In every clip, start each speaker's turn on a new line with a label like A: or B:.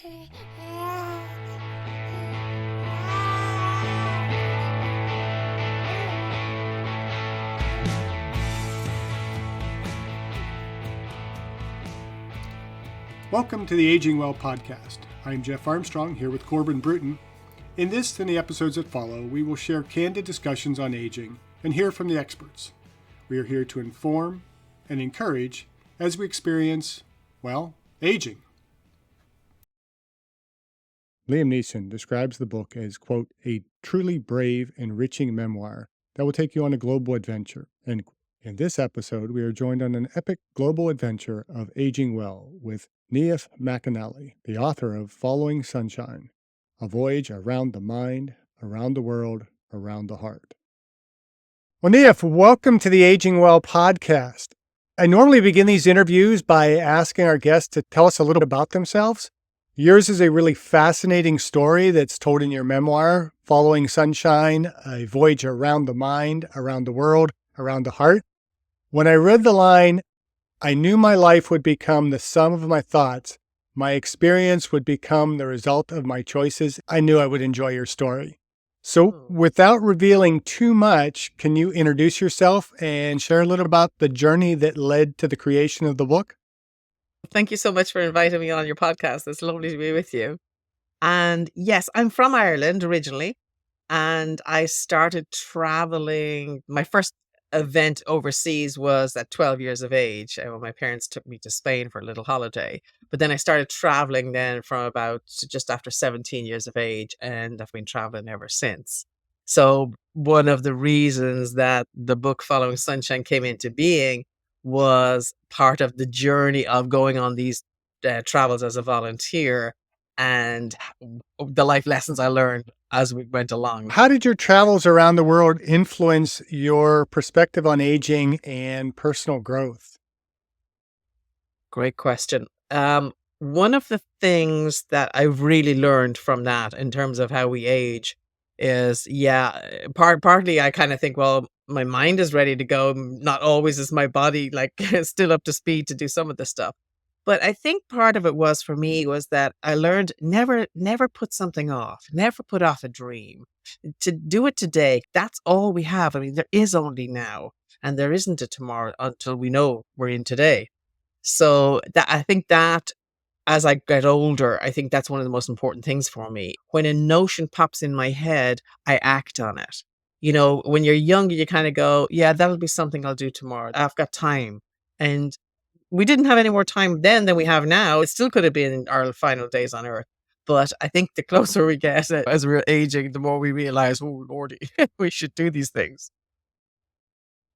A: Welcome to the Aging Well podcast. I'm Jeff Armstrong here with Corbin Bruton. In this and the episodes that follow, we will share candid discussions on aging and hear from the experts. We are here to inform and encourage as we experience, aging. Liam Neeson describes the book as, quote, a truly brave, enriching memoir that will take you on a global adventure. And in this episode, we are joined on an epic global adventure of aging well with Niamh McAnally, the author of Following Sunshine, A Voyage Around the Mind, Around the World, Around the Heart. Well, Niamh, welcome to the Aging Well podcast. I normally begin these interviews by asking our guests to tell us a little about themselves. Yours is a really fascinating story that's told in your memoir, Following Sunshine, A Voyage Around the Mind, Around the World, Around the Heart. When I read the line, I knew my life would become the sum of my thoughts. My experience would become the result of my choices. I knew I would enjoy your story. So without revealing too much, can you introduce yourself and share a little about the journey that led to the creation of the book?
B: Thank you so much for inviting me on your podcast. It's lovely to be with you. And yes, I'm from Ireland originally, and I started traveling. My first event overseas was at 12 years of age, when my parents took me to Spain for a little holiday. But then I started traveling then from about just after 17 years of age, and I've been traveling ever since. So one of the reasons that the book Following Sunshine came into being was part of the journey of going on these travels as a volunteer and the life lessons I learned as we went along.
A: How did your travels around the world influence your perspective on aging and personal growth?
B: Great question. One of the things that I've really learned from that in terms of how we age is, partly I kind of think, well, my mind is ready to go. Not always is my body like still up to speed to do some of the stuff. But I think part of it was for me was that I learned never put something off, never put off a dream. To do it today, that's all we have. I mean, there is only now, and there isn't a tomorrow until we know we're in today. So that I think that as I get older, I think that's one of the most important things for me. When a notion pops in my head, I act on it. You know, when you're younger, you kind of go, yeah, that'll be something I'll do tomorrow. I've got time. And we didn't have any more time then than we have now. It still could have been our final days on earth. But I think the closer we get as we're aging, the more we realize, oh, Lordy, we should do these things.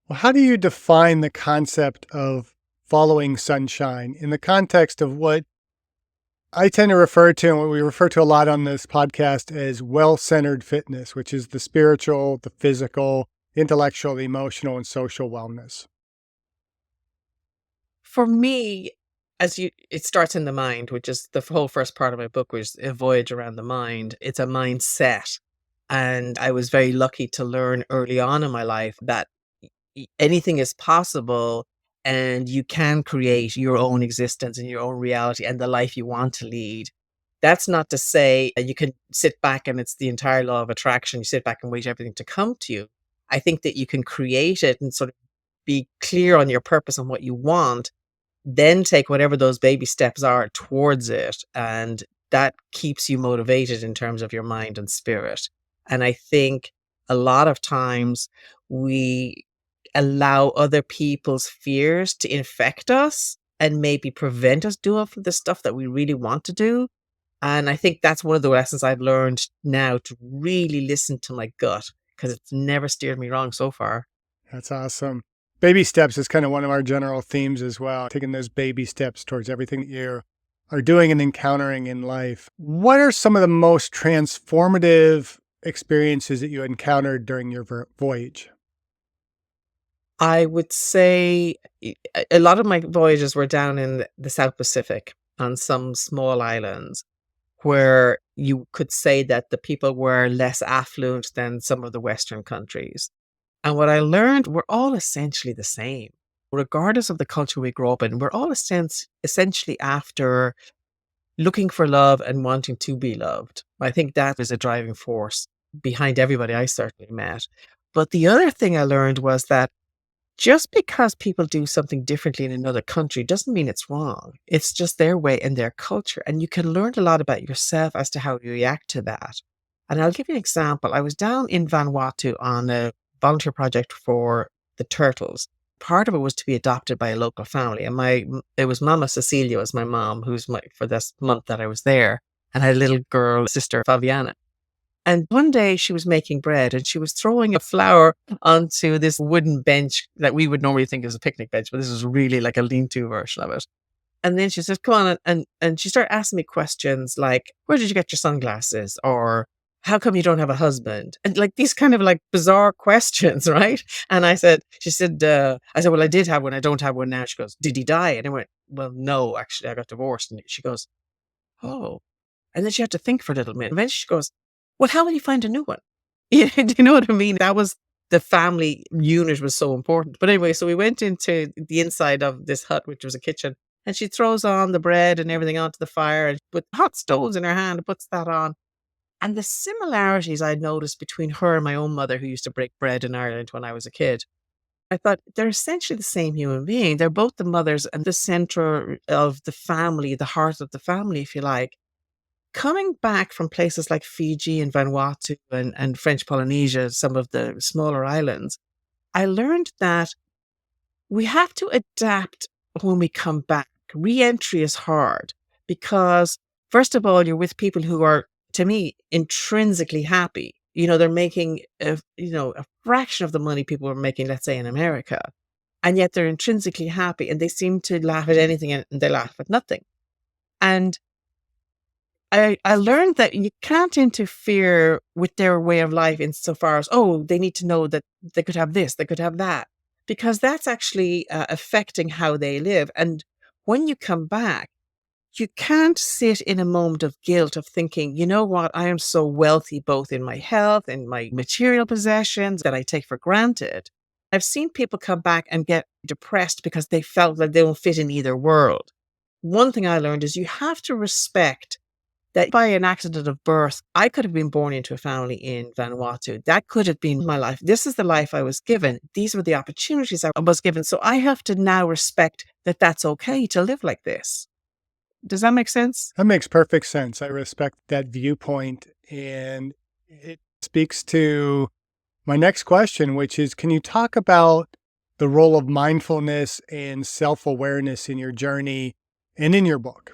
A: Well, how do you define the concept of following sunshine in the context of what I tend to refer to, and what we refer to a lot on this podcast, as well-centered fitness, which is the spiritual, the physical, intellectual, the emotional, and social wellness?
B: For me, it starts in the mind, which is the whole first part of my book, which is A Voyage Around the Mind. It's a mindset. And I was very lucky to learn early on in my life that anything is possible and you can create your own existence and your own reality and the life you want to lead. That's not to say that you can sit back and it's the entire law of attraction. You sit back and wait everything to come to you. I think that you can create it and sort of be clear on your purpose and what you want, then take whatever those baby steps are towards it. And that keeps you motivated in terms of your mind and spirit. And I think a lot of times we allow other people's fears to infect us and maybe prevent us doing the stuff that we really want to do. And I think that's one of the lessons I've learned now, to really listen to my gut, because it's never steered me wrong so far.
A: That's awesome. Baby steps is kind of one of our general themes as well, taking those baby steps towards everything that you are doing and encountering in life. What are some of the most transformative experiences that you encountered during your voyage?
B: I would say a lot of my voyages were down in the South Pacific on some small islands where you could say that the people were less affluent than some of the Western countries. And what I learned, we're all essentially the same. Regardless of the culture we grow up in, we're all essentially after looking for love and wanting to be loved. I think that was a driving force behind everybody I certainly met. But the other thing I learned was that just because people do something differently in another country doesn't mean it's wrong. It's just their way and their culture. And you can learn a lot about yourself as to how you react to that. And I'll give you an example. I was down in Vanuatu on a volunteer project for the turtles. Part of it was to be adopted by a local family. And it was Mama Cecilia was my mom, who's my for this month that I was there. And I had a little girl sister, Fabiana. And one day she was making bread and she was throwing a flour onto this wooden bench that we would normally think is a picnic bench, but this was really like a lean-to version of it. And then she said, come on. And she started asking me questions like, where did you get your sunglasses? Or how come you don't have a husband? And like these kind of like bizarre questions, right? And she said, well, I did have one. I don't have one now. She goes, did he die? And I went, well, no, actually, I got divorced. And she goes, oh. And then she had to think for a little minute. Eventually she goes, well, how will you find a new one? Yeah, do you know what I mean? That was the family unit was so important. But anyway, so we went into the inside of this hut, which was a kitchen, and she throws on the bread and everything onto the fire and with hot stoves in her hand and puts that on. And the similarities I'd noticed between her and my own mother, who used to break bread in Ireland when I was a kid, I thought they're essentially the same human being. They're both the mothers and the center of the family, the heart of the family, if you like. Coming back from places like Fiji and Vanuatu and French Polynesia, some of the smaller islands, I learned that we have to adapt when we come back. Re-entry is hard because, first of all, you're with people who are, to me, intrinsically happy. They're making a fraction of the money people were making, let's say, in America, and yet they're intrinsically happy, and they seem to laugh at anything and they laugh at nothing. And I learned that you can't interfere with their way of life insofar as, oh, they need to know that they could have this, they could have that, because that's actually affecting how they live. And when you come back, you can't sit in a moment of guilt of thinking, you know what, I am so wealthy, both in my health and my material possessions that I take for granted. I've seen people come back and get depressed because they felt like they don't fit in either world. One thing I learned is you have to respect that by an accident of birth, I could have been born into a family in Vanuatu. That could have been my life. This is the life I was given. These were the opportunities I was given. So I have to now respect that that's okay to live like this. Does that make sense?
A: That makes perfect sense. I respect that viewpoint. And it speaks to my next question, which is, can you talk about the role of mindfulness and self-awareness in your journey and in your book?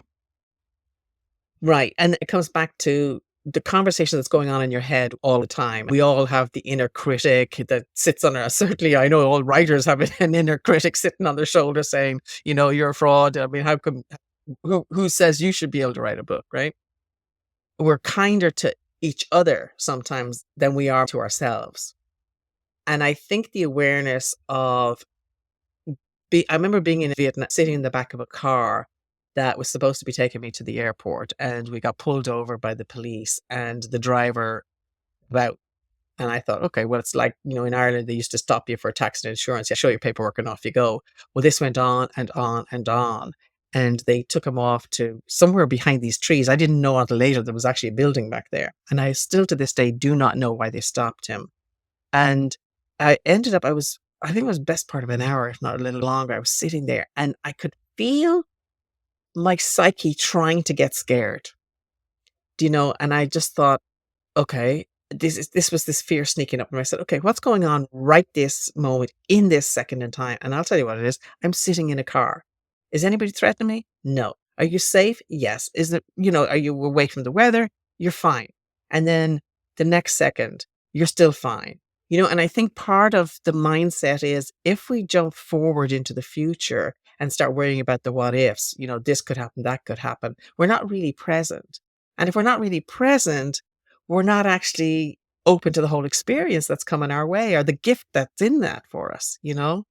B: Right. And it comes back to the conversation that's going on in your head all the time. We all have the inner critic that sits on us. Certainly, I know all writers have an inner critic sitting on their shoulder saying, you're a fraud. I mean, who says you should be able to write a book, right? We're kinder to each other sometimes than we are to ourselves. And I think the awareness of, I remember being in Vietnam, sitting in the back of a car that was supposed to be taking me to the airport, and we got pulled over by the police, and the driver out. And I thought, okay, well, it's like, in Ireland, they used to stop you for tax and insurance. You show your paperwork and off you go. Well, this went on and on and on. And they took him off to somewhere behind these trees. I didn't know until later there was actually a building back there. And I still to this day do not know why they stopped him. And I ended up, I think it was best part of an hour, if not a little longer. I was sitting there and I could feel my psyche trying to get scared, and I just thought, okay, this was this fear sneaking up. And I said, okay, what's going on right this moment in this second in time? And I'll tell you what it is. I'm sitting in a car. Is anybody threatening me? No. Are you safe? Yes. Is it, are you away from the weather? You're fine. And then the next second, you're still fine. And I think part of the mindset is if we jump forward into the future and start worrying about the what ifs, this could happen, that could happen, we're not really present. And if we're not really present, we're not actually open to the whole experience that's coming our way or the gift that's in that for us,
A: Yeah,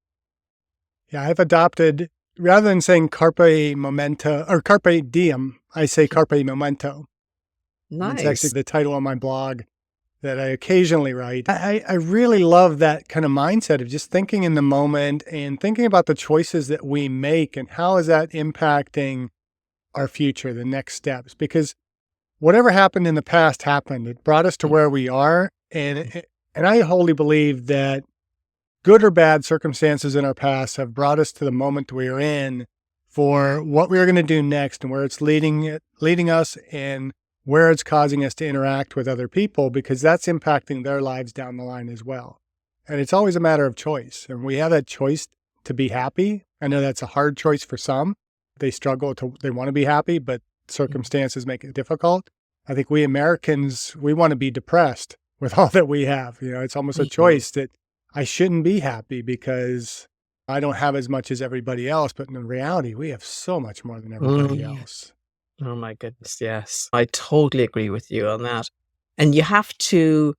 A: I've adopted, rather than saying carpe momento or carpe diem, I say carpe momento.
B: Nice.
A: It's actually the title on my blog that I occasionally write. I really love that kind of mindset of just thinking in the moment and thinking about the choices that we make and how is that impacting our future, the next steps, because whatever happened in the past happened. It brought us to where we are. And I wholly believe that good or bad circumstances in our past have brought us to the moment we are in for what we're going to do next and where it's leading us and where it's causing us to interact with other people, because that's impacting their lives down the line as well. And it's always a matter of choice. And we have that choice to be happy. I know that's a hard choice for some. They want to be happy, but circumstances make it difficult. I think we Americans, we want to be depressed with all that we have. It's almost a choice that I shouldn't be happy because I don't have as much as everybody else. But in reality, we have so much more than everybody else.
B: Oh my goodness, yes. I totally agree with you on that. And you have to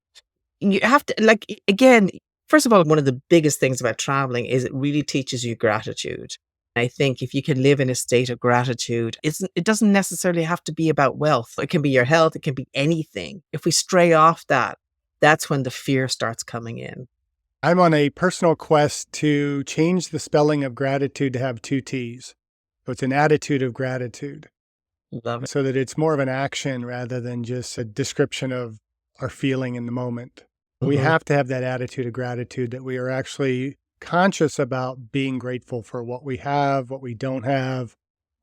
B: like again, first of all, one of the biggest things about traveling is it really teaches you gratitude. I think if you can live in a state of gratitude, it doesn't necessarily have to be about wealth. It can be your health, it can be anything. If we stray off that, that's when the fear starts coming in.
A: I'm on a personal quest to change the spelling of gratitude to have 2 T's. So it's an attitude of gratitude,
B: Love it.
A: so that it's more of an action rather than just a description of our feeling in the moment. We have to have that attitude of gratitude, that we are actually conscious about being grateful for what we have, what we don't have,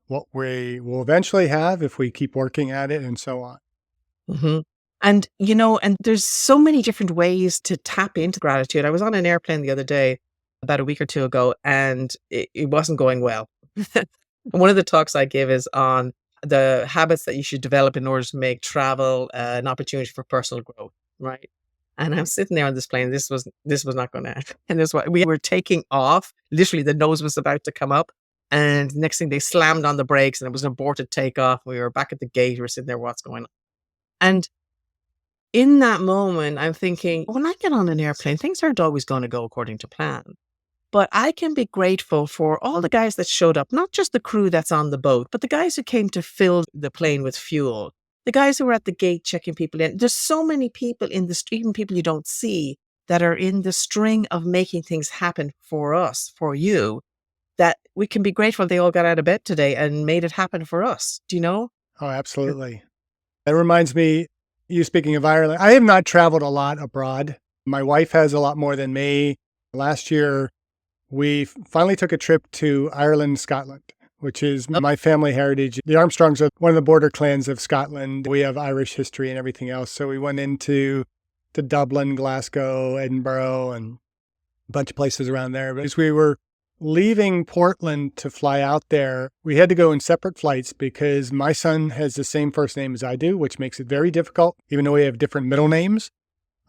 A: what we will eventually have if we keep working at it, and so on.
B: Mhm. And there's so many different ways to tap into gratitude. I was on an airplane the other day, about a week or 2 ago, and it wasn't going well. One of the talks I give is on the habits that you should develop in order to make travel an opportunity for personal growth, right? And I'm sitting there on this plane. This was not gonna and this what we were taking off. Literally, the nose was about to come up, and next thing they slammed on the brakes, and it was an aborted takeoff. We were back at the gate. We were sitting there, what's going on? And in that moment, I'm thinking, when I get on an airplane, things aren't always going to go according to plan. But I can be grateful for all the guys that showed up, not just the crew that's on the boat, but the guys who came to fill the plane with fuel, the guys who were at the gate checking people in. There's so many people in the street, even people you don't see, that are in the string of making things happen for us, for you, that we can be grateful they all got out of bed today and made it happen for us. Do you know?
A: Oh, absolutely. That reminds me, you speaking of Ireland, I have not traveled a lot abroad. My wife has a lot more than me. Last year, we finally took a trip to Ireland, Scotland, which is my family heritage. The Armstrongs are one of the border clans of Scotland. We have Irish history and everything else. So we went into to Dublin, Glasgow, Edinburgh, and a bunch of places around there. But as we were leaving Portland to fly out there, we had to go in separate flights because my son has the same first name as I do, which makes it very difficult, even though we have different middle names.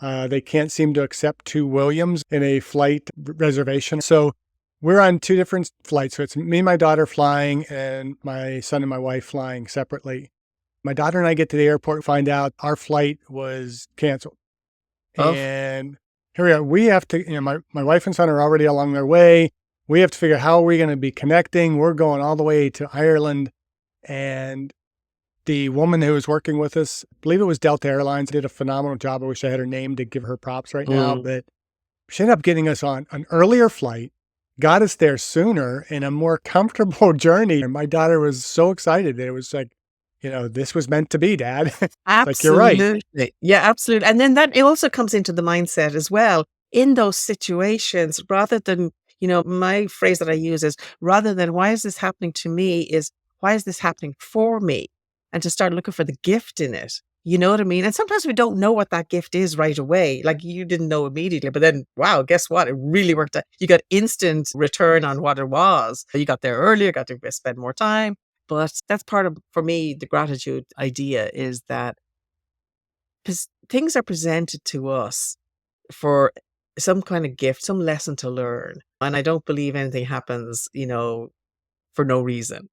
A: They can't seem to accept 2 Williams in a flight reservation. So we're on 2 different flights. So it's me and my daughter flying and my son and my wife flying separately. My daughter and I get to the airport and find out our flight was canceled.
B: Oh,
A: And here we are. We have to, my wife and son are already along their way. We have to figure out how are we going to be connecting. We're going all the way to Ireland. And the woman who was working with us, I believe it was Delta Airlines, did a phenomenal job. I wish I had her name to give her props right now, but she ended up getting us on an earlier flight, got us there sooner in a more comfortable journey. And my daughter was so excited. It was like, this was meant to be, Dad. Like, you're right.
B: absolutely. Yeah, absolutely. And then that it also comes into the mindset as well in those situations, rather than, my phrase that I use is, rather than why is this happening to me, is why is this happening for me? And to start looking for the gift in it. You know what I mean? And sometimes we don't know what that gift is right away. Like you didn't know immediately, but then, wow, guess what? It really worked out. You got instant return on what it was. You got there earlier, got to spend more time. But that's part of, for me, the gratitude idea is that things are presented to us for some kind of gift, some lesson to learn. And I don't believe anything happens, for no reason.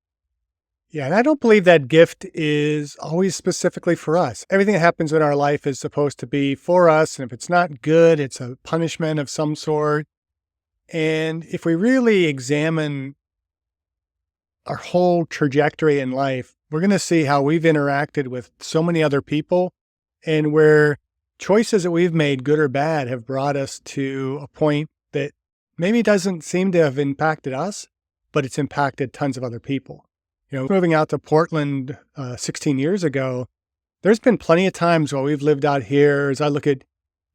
A: Yeah, and I don't believe that gift is always specifically for us. Everything that happens in our life is supposed to be for us. And if it's not good, it's a punishment of some sort. And if we really examine our whole trajectory in life, we're going to see how we've interacted with so many other people and where choices that we've made, good or bad, have brought us to a point that maybe doesn't seem to have impacted us, but it's impacted tons of other people. Moving out to Portland 16 years ago, there's been plenty of times while we've lived out here, as I look at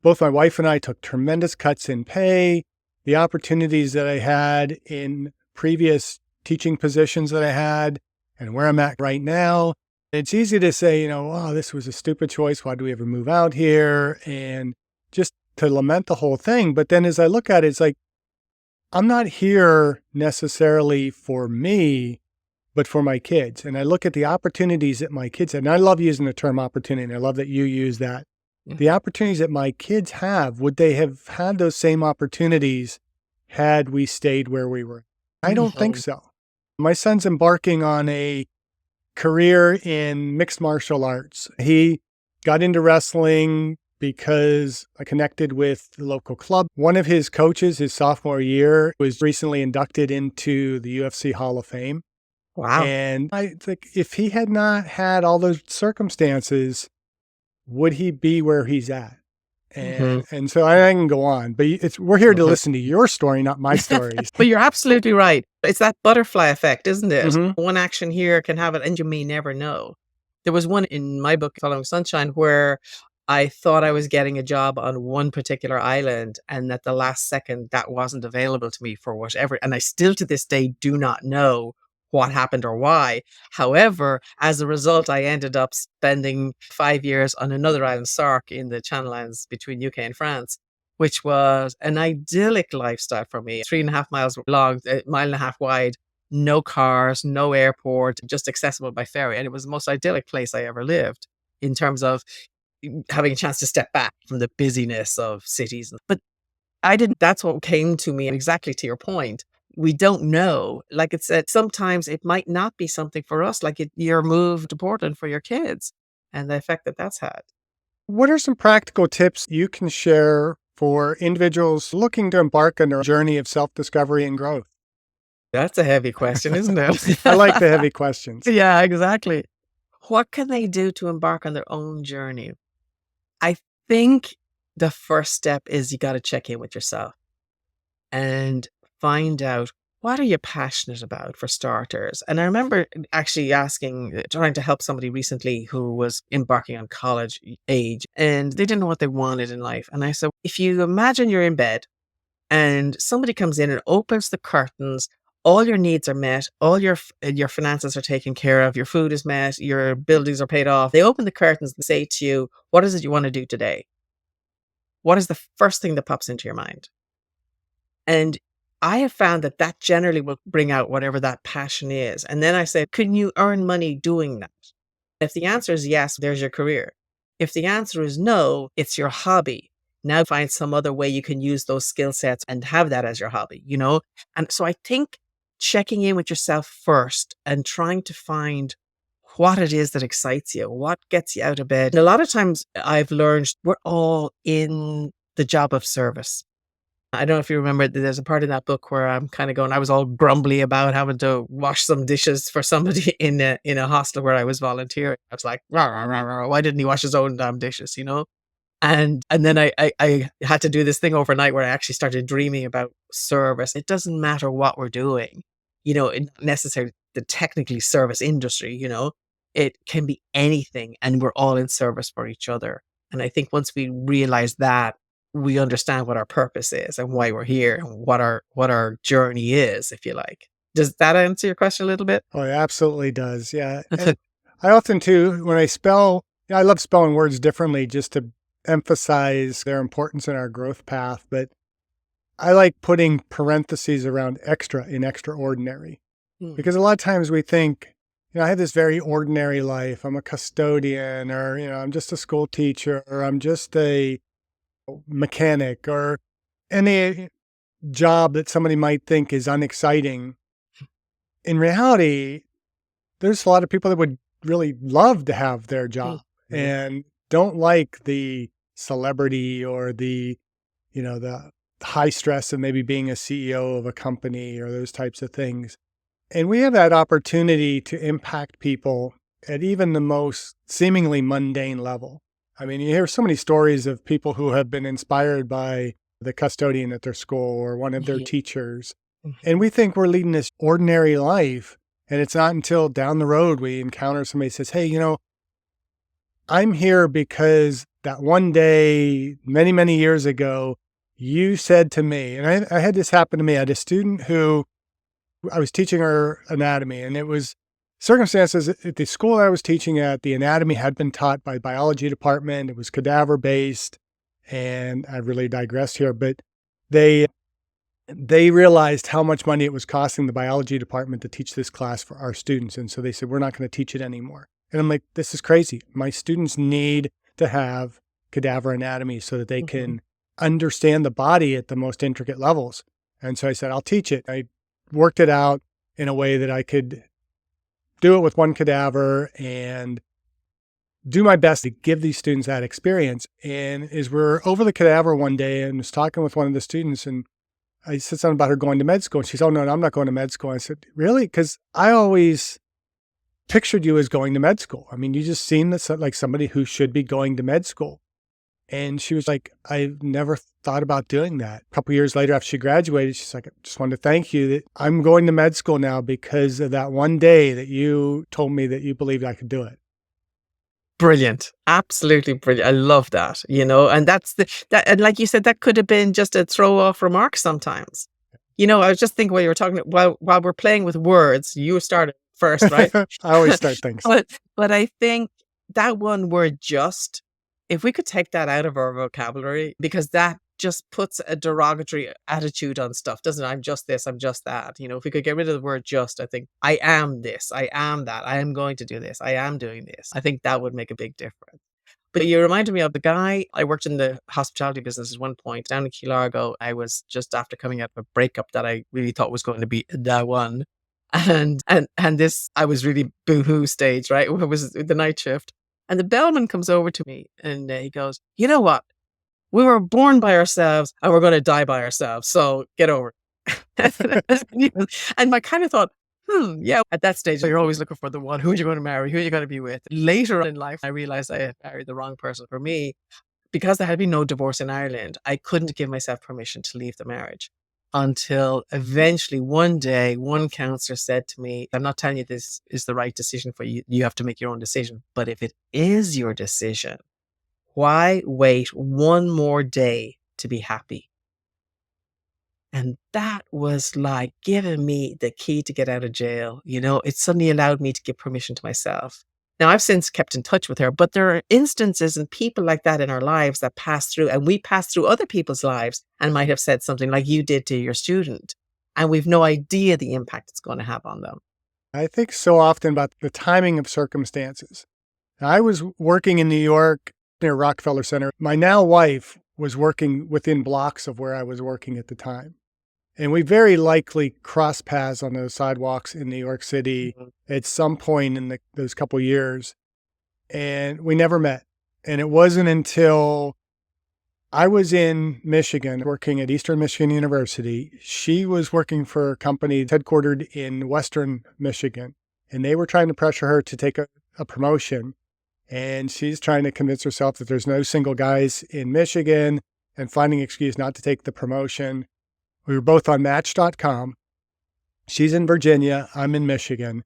A: both my wife and I took tremendous cuts in pay, the opportunities that I had in previous teaching positions that I had, and where I'm at right now. It's easy to say, oh, this was a stupid choice. Why do we ever move out here? And just to lament the whole thing. But then as I look at it, it's like, I'm not here necessarily for me, but for my kids. And I look at the opportunities that my kids had. And I love using the term opportunity. And I love that you use that.
B: Yeah.
A: The opportunities that my kids have, would they have had those same opportunities had we stayed where we were? I don't think so. My son's embarking on a career in mixed martial arts. He got into wrestling because I connected with the local club. One of his coaches, his sophomore year, was recently inducted into the UFC Hall of Fame.
B: Wow.
A: And I think if he had not had all those circumstances, would he be where he's at? And so I can go on, but we're here to listen to your story, not my stories.
B: But you're absolutely right. It's that butterfly effect, isn't it?
A: Mhm.
B: One action here can have it, and you may never know. There was one in my book, Following Sunshine, where I thought I was getting a job on one particular island, and at the last second, that wasn't available to me for whatever. And I still to this day do not know what happened or why. However, as a result, I ended up spending 5 years on another island, Sark, in the Channel Islands between UK and France, which was an idyllic lifestyle for me. 3.5 miles long, a mile and a half wide, no cars, no airport, just accessible by ferry. And it was the most idyllic place I ever lived in terms of having a chance to step back from the busyness of cities. But I didn't, that's what came to me, exactly to your point. We don't know. Like it said, sometimes it might not be something for us, like your move to Portland for your kids and the effect that that's had.
A: What are some practical tips you can share for individuals looking to embark on a journey of self-discovery and growth?
B: That's a heavy question, isn't it?
A: I like the heavy questions.
B: Yeah, exactly. What can they do to embark on their own journey? I think the first step is you got to check in with yourself and find out, what are you passionate about, for starters? And I remember actually trying to help somebody recently who was embarking on college age, and they didn't know what they wanted in life. And I said, if you imagine you're in bed and somebody comes in and opens the curtains, all your needs are met, all your finances are taken care of, your food is met, your buildings are paid off. They open the curtains and say to you, what is it you want to do today? What is the first thing that pops into your mind? And I have found that that generally will bring out whatever that passion is. And then I say, can you earn money doing that? If the answer is yes, there's your career. If the answer is no, it's your hobby. Now find some other way you can use those skill sets and have that as your hobby, you know? And so I think checking in with yourself first and trying to find what it is that excites you, what gets you out of bed. And a lot of times I've learned we're all in the job of service. I don't know if you remember, there's a part in that book where I'm kind of going, I was all grumbly about having to wash some dishes for somebody in a hostel where I was volunteering. I was like, "Rah, rah, rah, rah, why didn't he wash his own damn dishes, you know?" And then I had to do this thing overnight where I actually started dreaming about service. It doesn't matter what we're doing, not necessarily the technically service industry, it can be anything, and we're all in service for each other. And I think once we realize that, we understand what our purpose is and why we're here and what our journey is, if you like. Does that answer your question a little bit?
A: Oh, it absolutely does. Yeah. And I often too, when I spell, I love spelling words differently just to emphasize their importance in our growth path. But I like putting parentheses around extra in extraordinary,
B: Hmm.
A: because a lot of times we think, I have this very ordinary life. I'm a custodian, or, I'm just a school teacher, or I'm just a mechanic, or any job that somebody might think is unexciting. In reality, there's a lot of people that would really love to have their job
B: Mhm.
A: and don't like the celebrity or the high stress of maybe being a CEO of a company or those types of things. And we have that opportunity to impact people at even the most seemingly mundane level. I mean, you hear so many stories of people who have been inspired by the custodian at their school or one of their
B: Yeah.
A: teachers. And
B: Mhm.
A: we think we're leading this ordinary life. And it's not until down the road we encounter somebody who says, hey, I'm here because that one day, many, many years ago, you said to me, and I had this happen to me. I had a student who I was teaching her anatomy, and it was circumstances at the school I was teaching at, the anatomy had been taught by biology department. It was cadaver based. And I really digressed here, but they realized how much money it was costing the biology department to teach this class for our students. And so they said, we're not going to teach it anymore. And I'm like, this is crazy. My students need to have cadaver anatomy so that they can understand the body at the most intricate levels. And so I said, I'll teach it. I worked it out in a way that I could do it with one cadaver and do my best to give these students that experience. And as we're over the cadaver one day and was talking with one of the students, and I said something about her going to med school. And she said, oh, no, I'm not going to med school. I said, really? Because I always pictured you as going to med school. I mean, you just seem like somebody who should be going to med school. And she was like, I've never thought about doing that. A couple of years later, after she graduated, she's like, I just wanted to thank you that I'm going to med school now because of that one day that you told me that you believed I could do it.
B: Brilliant. Absolutely brilliant. I love that, and and like you said, that could have been just a throw off remark sometimes. I was just thinking while you were talking, while we're playing with words, you started first, right?
A: I always start things.
B: But I think that one word, just, if we could take that out of our vocabulary, because that just puts a derogatory attitude on stuff, doesn't it? I'm just this, I'm just that. If we could get rid of the word just, I think I am this, I am that, I am going to do this, I am doing this. I think that would make a big difference. But you reminded me of the guy, I worked in the hospitality business at one point down in Key Largo. I was just after coming out of a breakup that I really thought was going to be the one. And this, I was really boohoo stage, right? It was the night shift. And the bellman comes over to me and he goes, you know what? We were born by ourselves and we're going to die by ourselves. So get over it. And I kind of thought, yeah, at that stage, you're always looking for the one. Who are you going to marry? Who are you going to be with? Later in life, I realized I had married the wrong person for me. Because there had been no divorce in Ireland, I couldn't give myself permission to leave the marriage until eventually one day, one counselor said to me, I'm not telling you this is the right decision for you. You have to make your own decision. But if it is your decision, why wait one more day to be happy? And that was like giving me the key to get out of jail. It suddenly allowed me to give permission to myself. Now, I've since kept in touch with her, but there are instances and people like that in our lives that pass through, and we pass through other people's lives and might have said something like you did to your student. And we've no idea the impact it's going to have on them.
A: I think so often about the timing of circumstances. I was working in New York near Rockefeller Center. My now wife was working within blocks of where I was working at the time. And we very likely crossed paths on those sidewalks in New York City at some point in those couple of years. And we never met. And it wasn't until I was in Michigan working at Eastern Michigan University. She was working for a company headquartered in Western Michigan. And they were trying to pressure her to take a promotion. And she's trying to convince herself that there's no single guys in Michigan and finding an excuse not to take the promotion. We were both on Match.com. She's in Virginia. I'm in Michigan.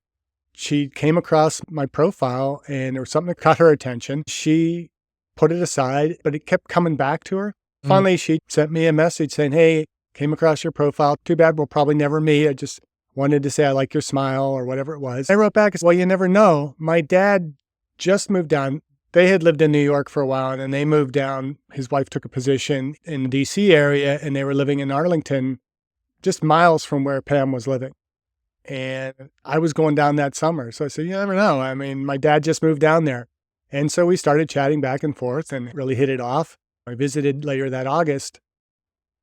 A: She came across my profile and there was something that caught her attention. She put it aside, but it kept coming back to her. Finally, she sent me a message saying, hey, came across your profile. Too bad we'll probably never meet. I just wanted to say I like your smile or whatever it was. I wrote back and said, well, you never know. My dad just moved down. They had lived in New York for a while and then they moved down. His wife took a position in the DC area and they were living in Arlington, just miles from where Pam was living. And I was going down that summer. So I said, you never know. I mean, my dad just moved down there. And so we started chatting back and forth and really hit it off. I visited later that August.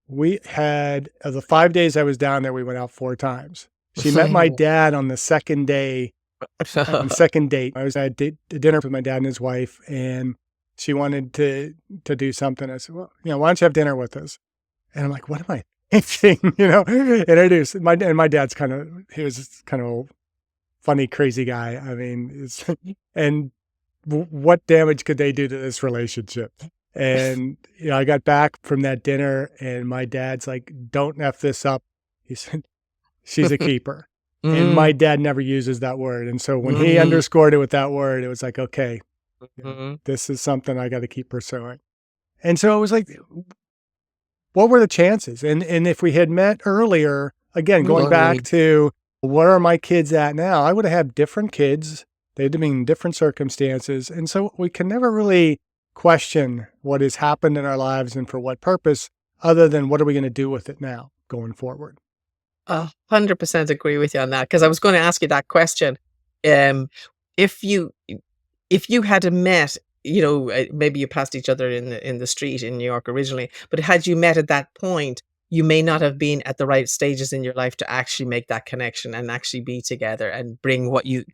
A: We had, of the 5 days I was down there, we went out 4 times. She met my dad on the second day, on the second date. I was at dinner with my dad and his wife, and she wanted to do something. I said, well, why don't you have dinner with us? And I'm like, what am I thinking? Introduce. My dad's he was kind of a funny, crazy guy. I mean, and what damage could they do to this relationship? And, I got back from that dinner and my dad's like, don't F this up. He said, she's a keeper. And my
B: Mm,
A: dad never uses that word. And so when he
B: mm,
A: underscored it with that word, it was like, okay,
B: mhm.
A: this is something I got to keep pursuing. And so it was like, what were the chances? And if we had met earlier, again, going back
B: Right.
A: to where are my kids at now, I would have had different kids. They'd have been in different circumstances. And so we can never really question what has happened in our lives and for what purpose, other than what are we going to do with it now going forward.
B: 100% agree with you on that, because I was gonna ask you that question. Um, if you if you had a met, maybe you passed each other in the street in New York originally, but had you met at that point, you may not have been at the right stages in your life to actually make that connection and actually be together and bring what you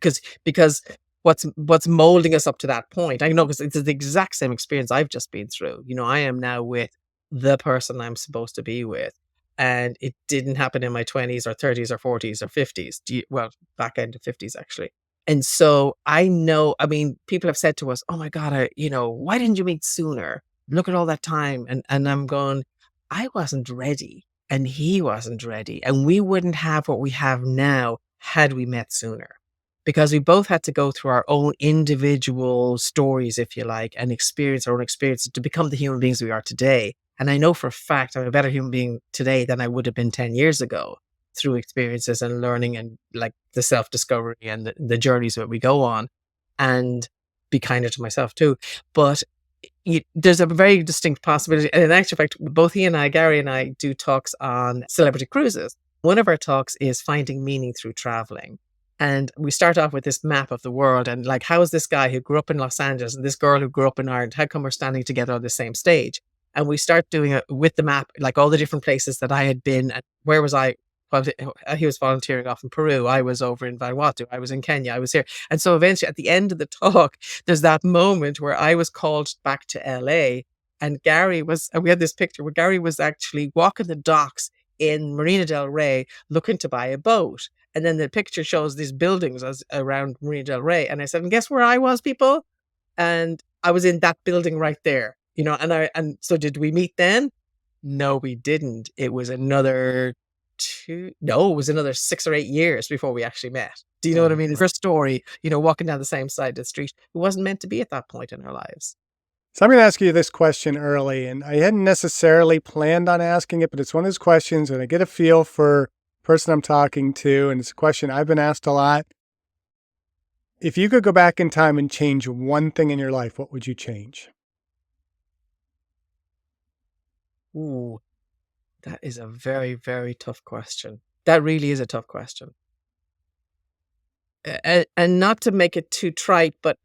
B: because what's molding us up to that point, I know, because it's the exact same experience I've just been through. I am now with the person I'm supposed to be with, and it didn't happen in my 20s or 30s or 40s or 50s. Well, back end of 50s actually. And so I know, I mean, people have said to us, "Oh my God, why didn't you meet sooner? Look at all that time." And I'm going, I wasn't ready and he wasn't ready. And we wouldn't have what we have now had we met sooner. Because we both had to go through our own individual stories, if you like, and experience our own experiences to become the human beings we are today. And I know for a fact I'm a better human being today than I would have been 10 years ago through experiences and learning and like the self discovery and the journeys that we go on, and be kinder to myself too. But there's a very distinct possibility. And in actual fact, both he and I, Gary and I, do talks on celebrity cruises. One of our talks is finding meaning through traveling. And we start off with this map of the world and like, how is this guy who grew up in Los Angeles and this girl who grew up in Ireland, how come we're standing together on the same stage? And we start doing it with the map, like all the different places that I had been. And where was I? Well, he was volunteering off in Peru. I was over in Vanuatu. I was in Kenya. I was here. And so eventually at the end of the talk, there's that moment where I was called back to LA and Gary was, and we had this picture where Gary was actually walking the docks in Marina del Rey looking to buy a boat. And then the picture shows these buildings as around Marina del Rey. And I said, and guess where I was, people? And I was in that building right there, and so did we meet then? No, we didn't. It was another no, it was another 6 or 8 years before we actually met. Do you know what I
A: Right,
B: mean? It's
A: right.
B: her story, walking down the same side of the street. It wasn't meant to be at that point in our lives.
A: So I'm going to ask you this question early, and I hadn't necessarily planned on asking it, but it's one of those questions, and I get a feel for the person I'm talking to, and it's a question I've been asked a lot. If you could go back in time and change one thing in your life, what would you change?
B: Ooh, that is a very, very tough question. That really is a tough question. And not to make it too trite, but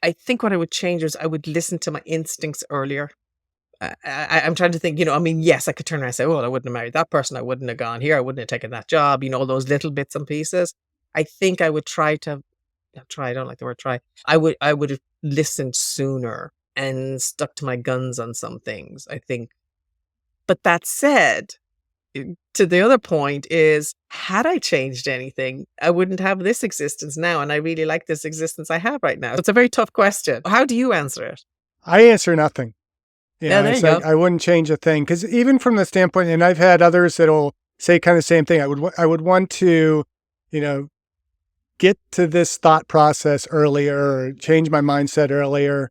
B: I think what I would change is I would listen to my instincts earlier. I'm trying to think, I mean, yes, I could turn around and say, "Oh, I wouldn't have married that person. I wouldn't have gone here. I wouldn't have taken that job." All those little bits and pieces. I think I would try to not try. I don't like the word try. I would have listened sooner and stuck to my guns on some things, I think. But that said, to the other point is, had I changed anything, I wouldn't have this existence now, and I really like this existence I have right now. It's a very tough question. How do you answer it?
A: I answer nothing.
B: Yeah, there you
A: It's like
B: go.
A: I wouldn't change a thing because even from the standpoint, and I've had others that'll say kind of the same thing. I would want to, you know, get to this thought process earlier or change my mindset earlier.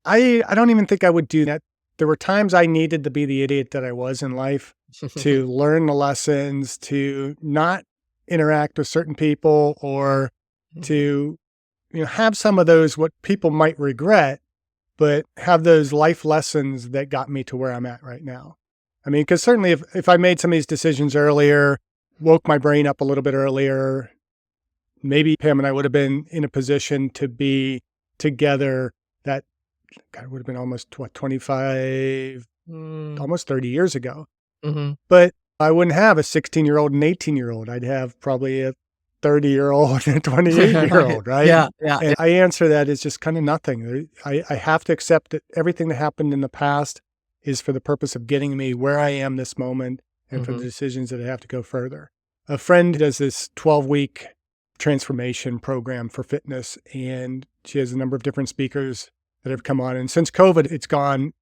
A: I don't even think I would do that. There were times I needed to be the idiot that I was in life to learn the lessons, to not interact with certain people or to, have some of those what people might regret, but have those life lessons that got me to where I'm at right now. I mean, because certainly if I made some of these decisions earlier, woke my brain up a little bit earlier, maybe Pam and I would have been in a position to be together. That God, would have been almost what, 25,
B: Mm,
A: almost 30 years ago.
B: mhm.
A: But I wouldn't have a 16-year-old and 18-year-old. I'd have probably a 30-year-old and a
B: Right.
A: 28-year-old, right?
B: Yeah, yeah,
A: And
B: yeah.
A: I answer that as just kind of nothing. I have to accept that everything that happened in the past is for the purpose of getting me where I am this moment and for the
B: Mhm,
A: decisions that I have to go further. A friend does this 12-week transformation program for fitness, and she has a number of different speakers that have come on. And since COVID, it's gone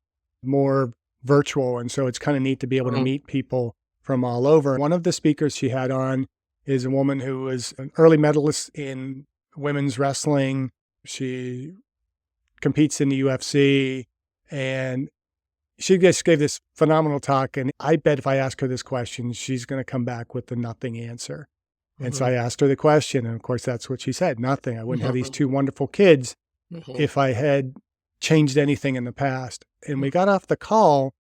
A: more virtual. And so it's kind of neat to be able to
B: mhm,
A: meet people from all over. One of the speakers she had on is a woman who was an early medalist in women's wrestling. She competes in the UFC, and she just gave this phenomenal talk. And I bet if I ask her this question, she's going to come back with the nothing answer. And so
B: Mhm.
A: I asked her the question, and of course, that's what she said, nothing. I wouldn't have these
B: Mhm.
A: two wonderful kids
B: Mhm.
A: if I had changed anything in the past. And
B: Mhm.
A: we got off the call.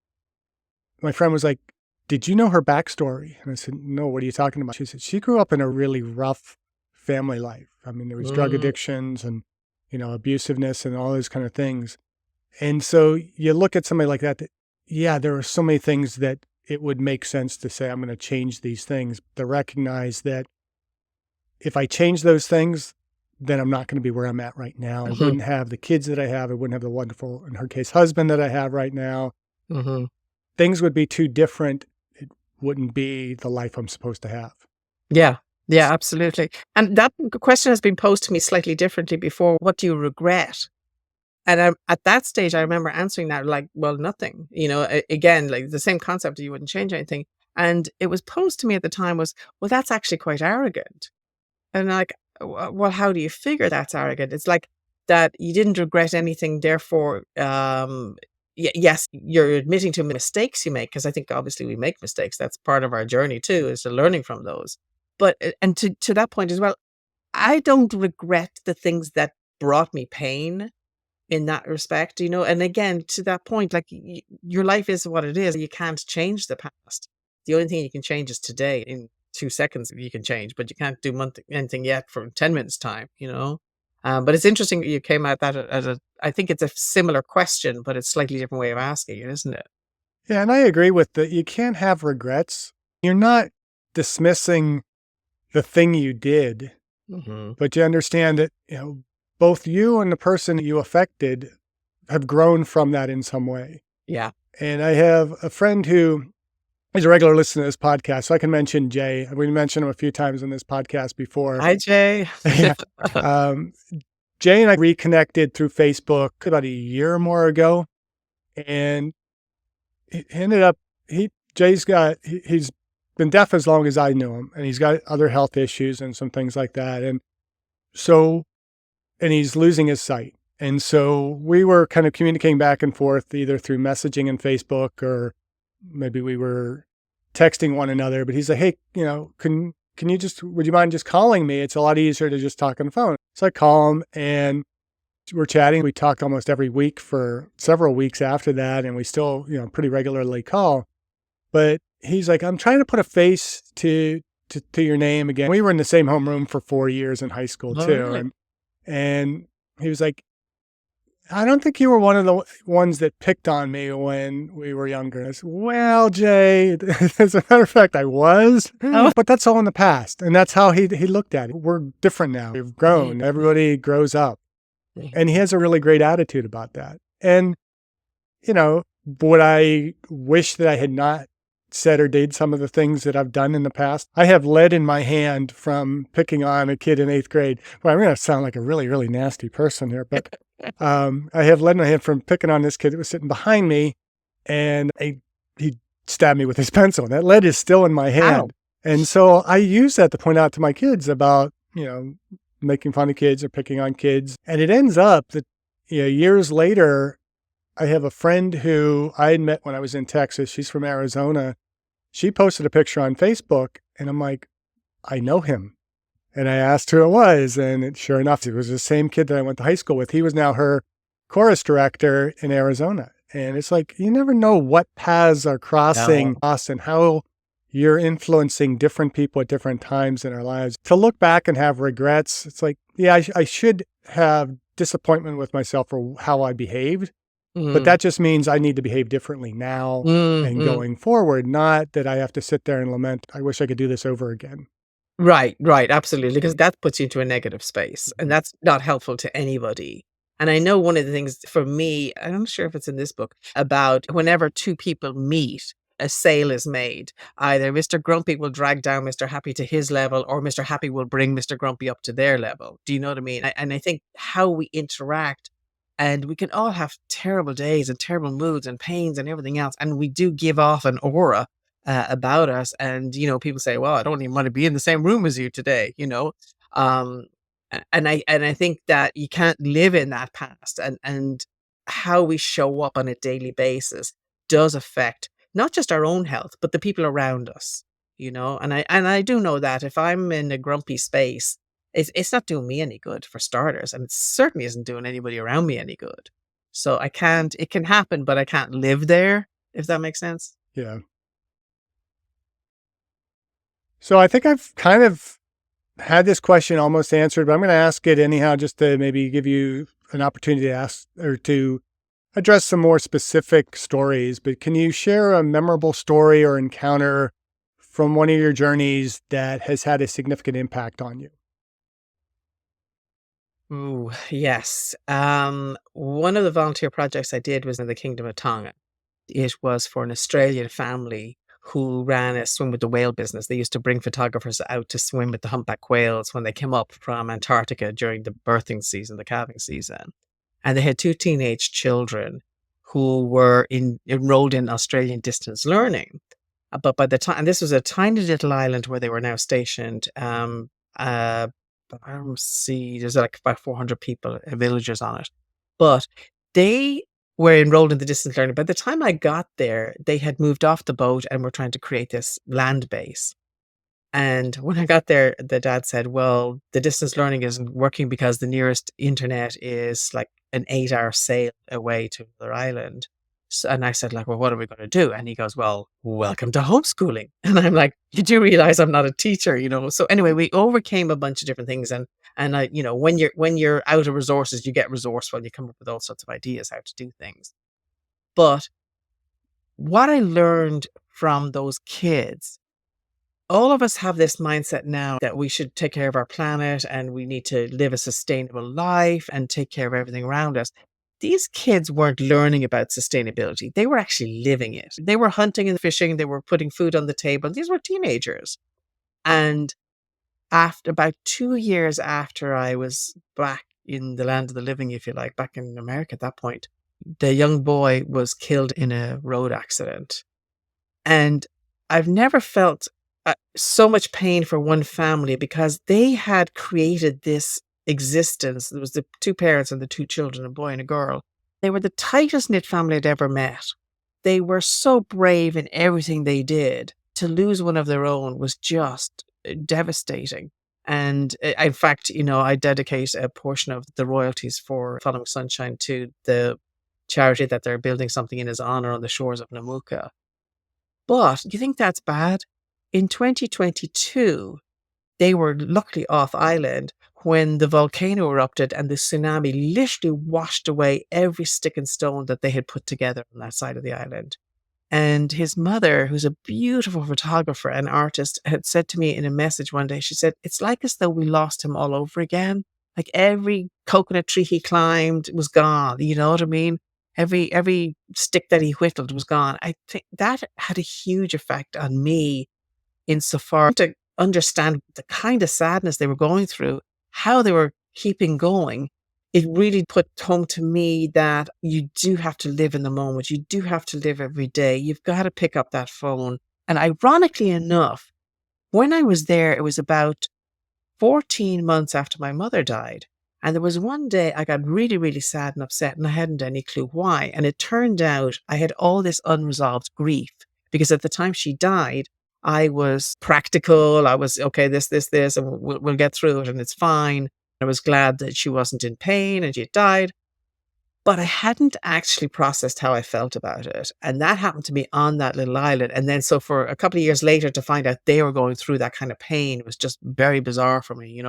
A: My friend was like, "Did you know her backstory?" And I said, "No, what are you talking about?" She said, "She grew up in a really rough family life. I mean, there was drug
B: Mm.
A: addictions and, abusiveness and all those kind of things." And so you look at somebody like that, yeah, there are so many things that it would make sense to say, I'm going to change these things, to recognize that if I change those things, then I'm not going to be where I'm at right now. I
B: Mhm.
A: wouldn't have the kids that I have. I wouldn't have the wonderful, in her case, husband that I have right now.
B: Mhm.
A: Things would be too different. It wouldn't be the life I'm supposed to have.
B: Yeah. Yeah, absolutely. And that question has been posed to me slightly differently before. What do you regret? And at that stage, I remember answering that like, well, nothing. Again, like the same concept. You wouldn't change anything. And it was posed to me at the time was, well, that's actually quite arrogant. And like, well, how do you figure that's arrogant? It's like that you didn't regret anything, therefore, yes, you're admitting to mistakes you make, because I think obviously we make mistakes. That's part of our journey too, is to learning from those. But and to that point as well, I don't regret the things that brought me pain in that respect, and again, to that point, like, your life is what it is. You can't change the past. The only thing you can change is today. In 2 seconds, you can change, but you can't do anything yet for 10 minutes time. But it's interesting that you came at that as a I think it's a similar question, but it's slightly different way of asking it, isn't it?
A: Yeah, and I agree with that. You can't have regrets. You're not dismissing the thing you did,
B: Mhm.
A: but you understand that, both you and the person you affected have grown from that in some way.
B: Yeah.
A: And I have a friend who is a regular listener to this podcast, so I can mention Jay. We mentioned him a few times on this podcast before.
B: Hi, Jay.
A: Yeah. Um, Jay and I reconnected through Facebook about a year or more ago, and it ended up he's been deaf as long as I knew him, and he's got other health issues and some things like that, so and he's losing his sight. And so we were kind of communicating back and forth either through messaging in Facebook or maybe we were texting one another. But he's like, "Hey, can you would you mind just calling me? It's a lot easier to just talk on the phone." So I call him and we're chatting. We talked almost every week for several weeks after that. And we still, pretty regularly call. But he's like, "I'm trying to put a face to your name again." We were in the same homeroom for 4 years in high school
B: Oh,
A: too.
B: really?
A: And he was like, "I don't think you were one of the ones that picked on me when we were younger." And I said, "Well, Jay, as a matter of fact, I was,
B: Oh.
A: but that's all in the past." And that's how he looked at it. We're different now. We've grown.
B: Mhm.
A: Everybody grows up. And he
B: Mhm.
A: has a really great attitude about that. And, would I wish that I had not said or did some of the things that I've done in the past? I have lead in my hand from picking on a kid in 8th grade. Well, I'm going to sound like a really, really nasty person here, but I have lead in my hand from picking on this kid that was sitting behind me, and he stabbed me with his pencil. And that lead is still in my
B: Ow.
A: hand. And so I use that to point out to my kids about, making fun of kids or picking on kids. And it ends up that, years later, I have a friend who I had met when I was in Texas. She's from Arizona. She posted a picture on Facebook, and I'm like, I know him. And I asked who it was, and sure enough, it was the same kid that I went to high school with. He was now her chorus director in Arizona. And it's like, you never know what paths are
B: No.
A: crossing us and how you're influencing different people at different times in our lives. To look back and have regrets, it's like, yeah, I should have disappointment with myself for how I behaved, but
B: Mm.
A: that just means I need to behave differently now
B: Mm,
A: and
B: mm.
A: going forward, not that I have to sit there and lament, I wish I could do this over again.
B: Right, right, absolutely, because that puts you into a negative space, and
A: Mhm.
B: that's not helpful to anybody. And I know one of the things for me, I'm not sure if it's in this book, about whenever 2 people meet, a sale is made. Either Mr. Grumpy will drag down Mr. Happy to his level, or Mr. Happy will bring Mr. Grumpy up to their level. Do you know what I mean? And I think how we interact, and we can all have terrible days and terrible moods and pains and everything else, and we do give off an aura. about us. And, people say, well, I don't even want to be in the same room as you today. Um, and I think that you can't live in that past, and how we show up on a daily basis does affect not just our own health, but the people around us. And I do know that if I'm in a grumpy space, it's not doing me any good for starters, and it certainly isn't doing anybody around me any good. So I can't it can happen, but I can't live there, if that makes sense.
A: Yeah. So I think I've kind of had this question almost answered, but I'm going to ask it anyhow, just to maybe give you an opportunity to ask or to address some more specific stories. But can you share a memorable story or encounter from one of your journeys that has had a significant impact on you?
B: Ooh, yes. One of the volunteer projects I did was in the Kingdom of Tonga. It was for an Australian family who ran a swim with the whale business. They used to bring photographers out to swim with the humpback whales when they came up from Antarctica during the birthing season, the calving season. And they had two teenage children who were enrolled in Australian distance learning. But by the time, and this was a tiny little island where they were now stationed. Uh, I don't see, there's like about 400 people, villagers on it. But they were enrolled in the distance learning. By the time I got there, they had moved off the boat and were trying to create this land base. And when I got there, the dad said, well, the distance learning isn't working because the nearest internet is like an 8-hour sail away to another island. So, and I said, like, well, what are we going to do? And he goes, well, welcome to homeschooling. And I'm like, you do realize I'm not a teacher? So anyway, we overcame a bunch of different things. And when you're out of resources, you get resourceful. You come up with all sorts of ideas how to do things. But what I learned from those kids, all of us have this mindset now that we should take care of our planet and we need to live a sustainable life and take care of everything around us. These kids weren't learning about sustainability. They were actually living it. They were hunting and fishing. They were putting food on the table. These were teenagers. And after about 2 years after I was back in the land of the living, if you like, back in America at that point, the young boy was killed in a road accident. And I've never felt so much pain for one family because they had created this existence. There was the two parents and the two children, a boy and a girl. They were the tightest knit family I'd ever met. They were so brave in everything they did. To lose one of their own was just devastating. And in fact, I dedicate a portion of the royalties for Following Sunshine to the charity that they're building something in his honor on the shores of Namuka. But you think that's bad? In 2022, they were luckily off island when the volcano erupted and the tsunami literally washed away every stick and stone that they had put together on that side of the island. And his mother, who's a beautiful photographer and artist, had said to me in a message one day, she said, it's like as though we lost him all over again. Like every coconut tree he climbed was gone. You know what I mean? Every stick that he whittled was gone. I think that had a huge effect on me insofar to understand the kind of sadness they were going through, how they were keeping going. It really put home to me that you do have to live in the moment. You do have to live every day. You've got to pick up that phone. And ironically enough, when I was there, it was about 14 months after my mother died. And there was one day I got really, really sad and upset, and I hadn't any clue why. And it turned out I had all this unresolved grief because at the time she died, I was practical. I was, okay, this, and we'll get through it and it's fine. I was glad that she wasn't in pain and she had died. But I hadn't actually processed how I felt about it. And that happened to me on that little island. And then so for a couple of years later to find out they were going through that kind of pain was just very bizarre for me.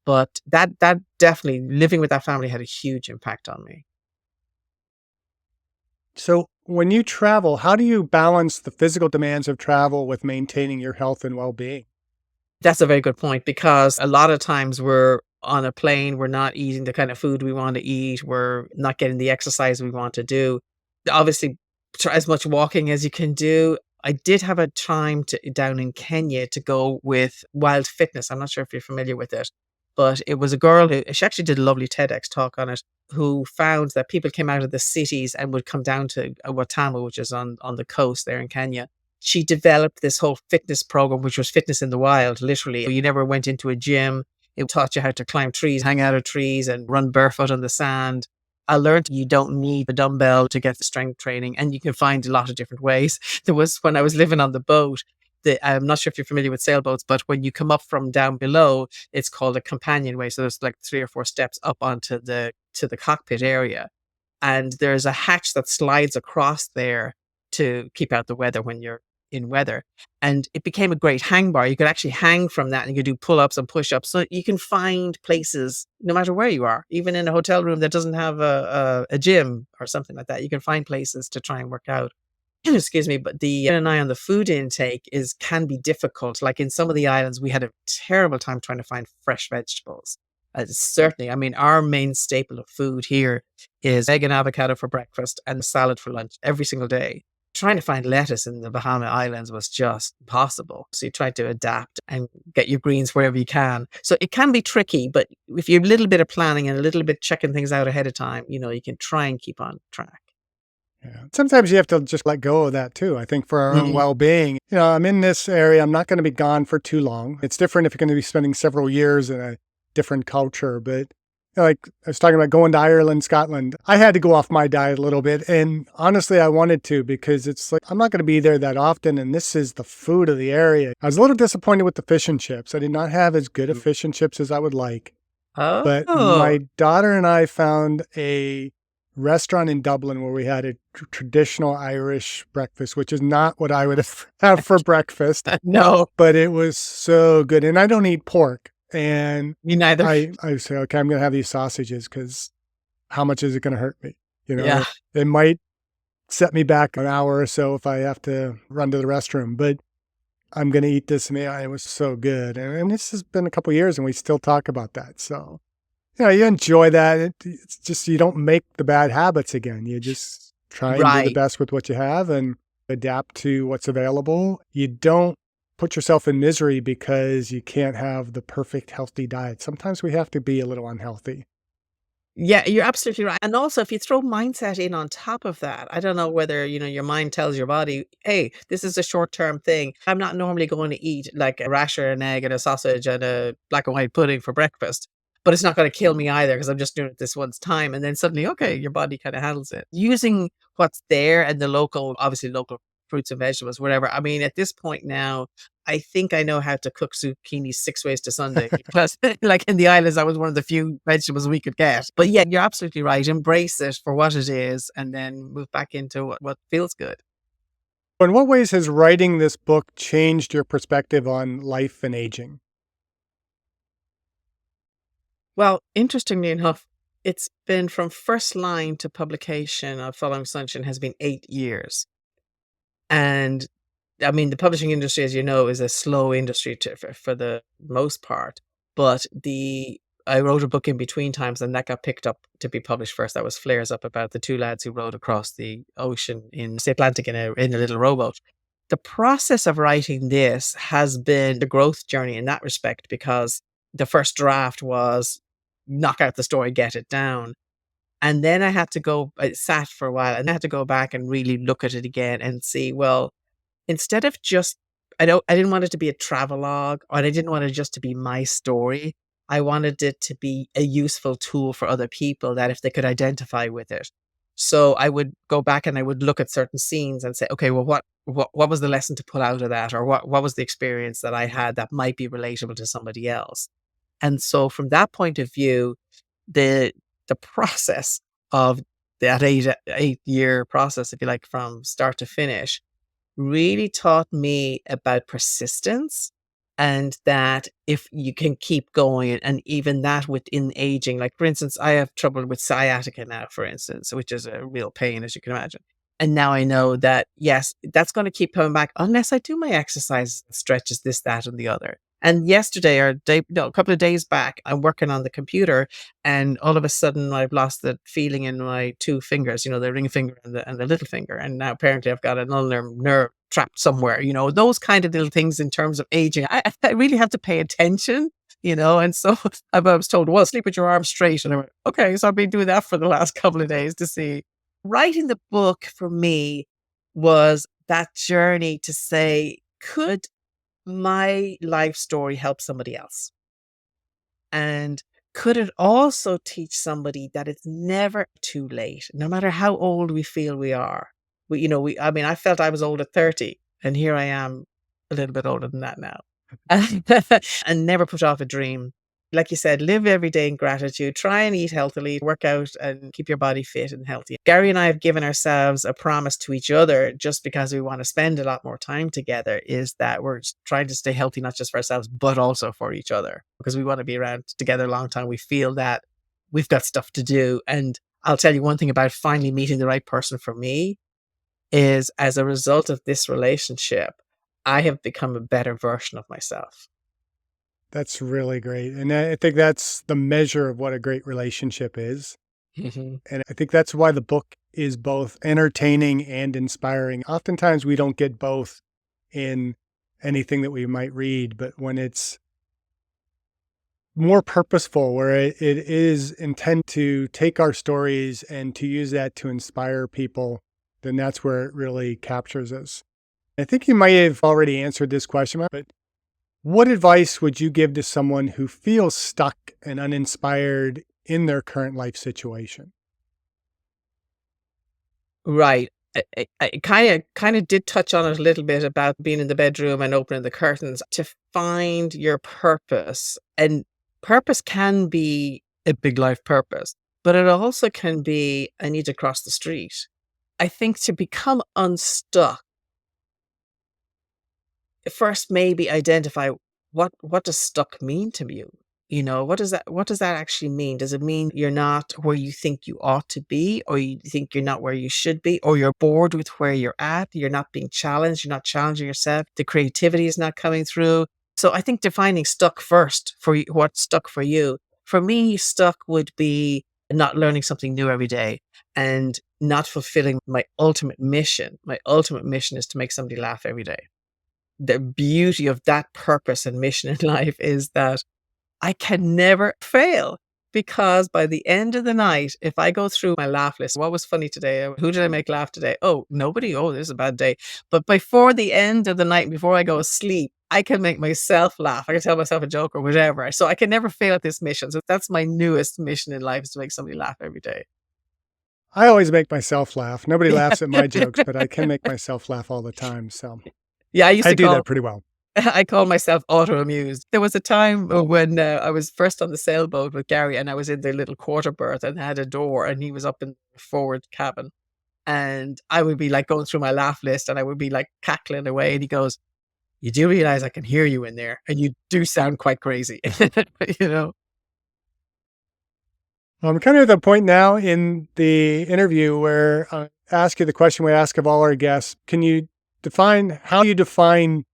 B: But that definitely living with that family had a huge impact on me.
A: So, when you travel, how do you balance the physical demands of travel with maintaining your health and well being?
B: That's a very good point because a lot of times we're on a plane, we're not eating the kind of food we want to eat, we're not getting the exercise we want to do. Obviously, try as much walking as you can do. I did have a time down in Kenya to go with Wild Fitness. I'm not sure if you're familiar with it, but it was a girl who she actually did a lovely TEDx talk on it, who found that people came out of the cities and would come down to Watamu, which is on the coast there in Kenya, she developed this whole fitness program, which was fitness in the wild, literally. You never went into a gym. It taught you how to climb trees, hang out of trees, and run barefoot on the sand. I learned you don't need a dumbbell to get the strength training, and you can find a lot of different ways. There was when I was living on the boat. I'm not sure if you're familiar with sailboats, but when you come up from down below, it's called a companionway. So there's like 3 or 4 steps up onto the cockpit area, and there's a hatch that slides across there to keep out the weather when you're in weather. And it became a great hang bar. You could actually hang from that and you could do pull-ups and push-ups. So you can find places no matter where you are, even in a hotel room that doesn't have a gym or something like that. You can find places to try and work out. Excuse me, but the an eye on the food intake can be difficult. Like in some of the islands, we had a terrible time trying to find fresh vegetables. Certainly, I mean, our main staple of food here is egg and avocado for breakfast and salad for lunch every single day. Trying to find lettuce in the Bahama Islands was just impossible. So you try to adapt and get your greens wherever you can. So it can be tricky, but if you have a little bit of planning and a little bit checking things out ahead of time, you can try and keep on track.
A: Yeah. Sometimes you have to just let go of that too. I think for our own
B: Mm.
A: well-being, I'm in this area. I'm not going to be gone for too long. It's different if you're going to be spending several years in a different culture. But like I was talking about going to Ireland, Scotland, I had to go off my diet a little bit. And honestly, I wanted to because it's like, I'm not going to be there that often. And this is the food of the area. I was a little disappointed with the fish and chips. I did not have as good of fish and chips as I would like. But
B: Oh,
A: my daughter and I found a restaurant in Dublin where we had a traditional Irish breakfast, which is not what I would have for breakfast,
B: no,
A: but it was so good. And I don't eat pork. And
B: me neither.
A: I say, okay, I'm going to have these sausages because how much is it going to hurt me?
B: Yeah.
A: It might set me back an hour or so if I have to run to the restroom, but I'm going to eat this meal. It was so good. And this has been a couple of years and we still talk about that. So, you enjoy that. It's just, you don't make the bad habits again. You just try and do the
B: Right.
A: best with what you have and adapt to what's available. You don't put yourself in misery because you can't have the perfect healthy diet. Sometimes we have to be a little unhealthy.
B: Yeah, you're absolutely right. And also, if you throw mindset in on top of that, I don't know whether, your mind tells your body, hey, this is a short-term thing. I'm not normally going to eat like a rasher, an egg, and a sausage and a black and white pudding for breakfast, but it's not going to kill me either because I'm just doing it this once time. And then suddenly, okay, your body kind of handles it. Using what's there and the obviously local fruits and vegetables, whatever. I mean, at this point now, I think I know how to cook zucchini 6 ways to Sunday because, like in the islands, that was one of the few vegetables we could get. But yeah, you're absolutely right. Embrace it for what it is, and then move back into what feels good.
A: In what ways has writing this book changed your perspective on life and aging?
B: Well, interestingly enough, it's been from first line to publication of Following Sunshine has been 8 years, and I mean, the publishing industry, as you know, is a slow industry for the most part. But I wrote a book in between times, and that got picked up to be published first. That was Flares Up, about the two lads who rowed across the ocean in the Atlantic in a little rowboat. The process of writing this has been a growth journey in that respect because the first draft was knock out the story, get it down. And then I sat for a while and I had to go back and really look at it again and see, well, instead of just I didn't want it to be a travelogue, or I didn't want it just to be my story. I wanted it to be a useful tool for other people that if they could identify with it. So I would go back and I would look at certain scenes and say, okay, well, what was the lesson to pull out of that? Or what was the experience that I had that might be relatable to somebody else? And so from that point of view, the the process of that 8-year process, if you like, from start to finish, really taught me about persistence, and that if you can keep going, and even that within aging, like for instance, I have trouble with sciatica now, for instance, which is a real pain, as you can imagine. And now I know that, yes, that's going to keep coming back unless I do my exercise, stretches, this, that, and the other. And yesterday or day, no, a couple of days back, I'm working on the computer, and all of a sudden I've lost the feeling in my two fingers, the ring finger and the little finger. And now apparently I've got an ulnar nerve trapped somewhere, those kind of little things in terms of aging. I really have to pay attention, and so I was told, well, sleep with your arms straight. And I went, okay, so I've been doing that for the last couple of days to see. Writing the book for me was that journey to say, could my life story help somebody else? And could it also teach somebody that it's never too late, no matter how old we feel we are? I mean, I felt I was old at 30, and here I am a little bit older than that now. And never put off a dream. Like you said, live every day in gratitude, try and eat healthily, work out and keep your body fit and healthy. Gary and I have given ourselves a promise to each other just because we want to spend a lot more time together is that we're trying to stay healthy, not just for ourselves, but also for each other because we want to be around together a long time. We feel that we've got stuff to do. And I'll tell you one thing about finally meeting the right person for me is as a result of this relationship, I have become a better version of myself.
A: That's really great. And I think that's the measure of what a great relationship is.
B: Mhm.
A: And I think that's why the book is both entertaining and inspiring. Oftentimes we don't get both in anything that we might read, but when it's more purposeful, where it is intent to take our stories and to use that to inspire people, then that's where it really captures us. I think you might have already answered this question, but what advice would you give to someone who feels stuck and uninspired in their current life situation?
B: Right. I kinda did touch on it a little bit about being in the bedroom and opening the curtains to find your purpose, and purpose can be a big life purpose, but it also can be, "I need to cross the street." I think to become unstuck, first maybe identify what does stuck mean to you? What does that actually mean? Does it mean you're not where you think you ought to be, or you think you're not where you should be, or you're bored with where you're at, you're not being challenged, you're not challenging yourself, the creativity is not coming through. So I think defining stuck first for you, what's stuck for you. For me, stuck would be not learning something new every day and not fulfilling my ultimate mission. My ultimate mission is to make somebody laugh every day. The beauty of that purpose and mission in life is that I can never fail because by the end of the night, if I go through my laugh list, what was funny today? Who did I make laugh today? Oh, nobody. Oh, this is a bad day. But before the end of the night, before I go to sleep, I can make myself laugh. I can tell myself a joke or whatever. So I can never fail at this mission. So that's my newest mission in life is to make somebody laugh every day.
A: I always make myself laugh. Nobody laughs at my jokes, but I can make myself laugh all the time. So
B: Yeah, I used
A: I
B: to
A: do that
B: call
A: pretty well.
B: I call myself auto-amused. There was a time when I was first on the sailboat with Gary and I was in the little quarter berth and had a door and he was up in the forward cabin. And I would be like going through my laugh list and I would be like cackling away. And he goes, "You do realize I can hear you in there and you do sound quite crazy." you know?
A: I'm kind of at the point now in the interview where I ask you the question we ask of all our guests. Can you define how you define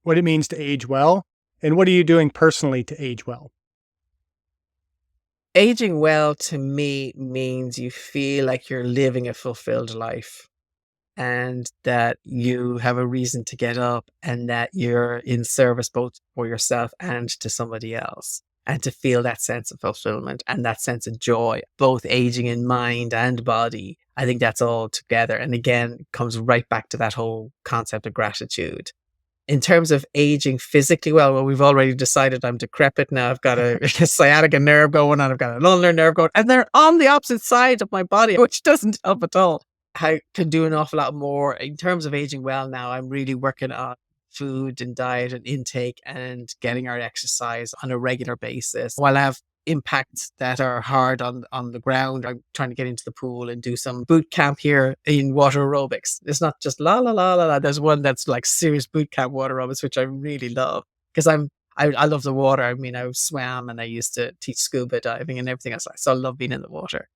A: what it means to age well? And what are you doing personally to age well?
B: Aging well to me means you feel like you're living a fulfilled life. And that you have a reason to get up and that you're in service both for yourself and to somebody else. And to feel that sense of fulfillment and that sense of joy, both aging in mind and body. I think that's all together. And again, it comes right back to that whole concept of gratitude. In terms of aging physically, well, we've already decided I'm decrepit now. I've got a sciatica nerve going on. I've got an ulnar nerve going, and they're on the opposite side of my body, which doesn't help at all. I can do an awful lot more in terms of aging well now. I'm really working on food and diet and intake and getting our exercise on a regular basis. While I have impacts that are hard on the ground, I'm trying to get into the pool and do some boot camp here in water aerobics. It's not just la la la la la. There's one that's like serious boot camp water aerobics, which I really love because I love the water. I mean, I swam and I used to teach scuba diving and everything else. So I love being in the water.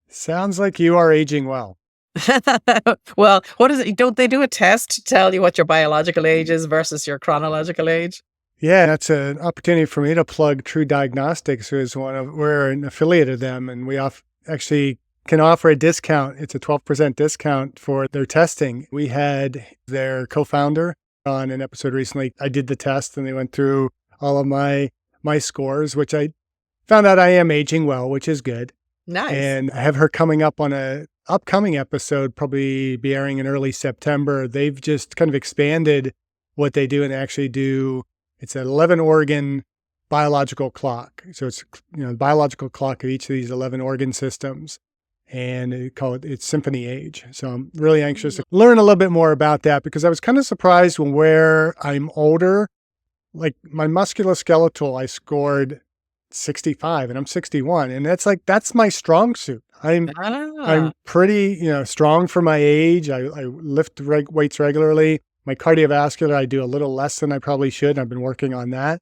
A: Sounds like you are aging well.
B: Well, what is it? Don't they do a test to tell you what your biological age is versus your chronological age?
A: Yeah, that's an opportunity for me to plug True Diagnostics, who is we're an affiliate of them, and we actually can offer a discount. It's a 12% discount for their testing. We had their co-founder on an episode recently. I did the test and they went through all of my scores, which I found out I am aging well, which is good.
B: Nice.
A: And I have her coming up on a upcoming episode, probably be airing in early September, they've just kind of expanded what they do and actually do. It's an 11 organ biological clock. So it's, the biological clock of each of these 11 organ systems. And they call it's symphony age. So I'm really anxious to learn a little bit more about that, because I was kind of surprised when where I'm older, like my musculoskeletal, I scored 65 and I'm 61. And that's my strong suit. I'm
B: Ah,
A: pretty, strong for my age. I lift weights regularly. My cardiovascular, I do a little less than I probably should. I've been working on that.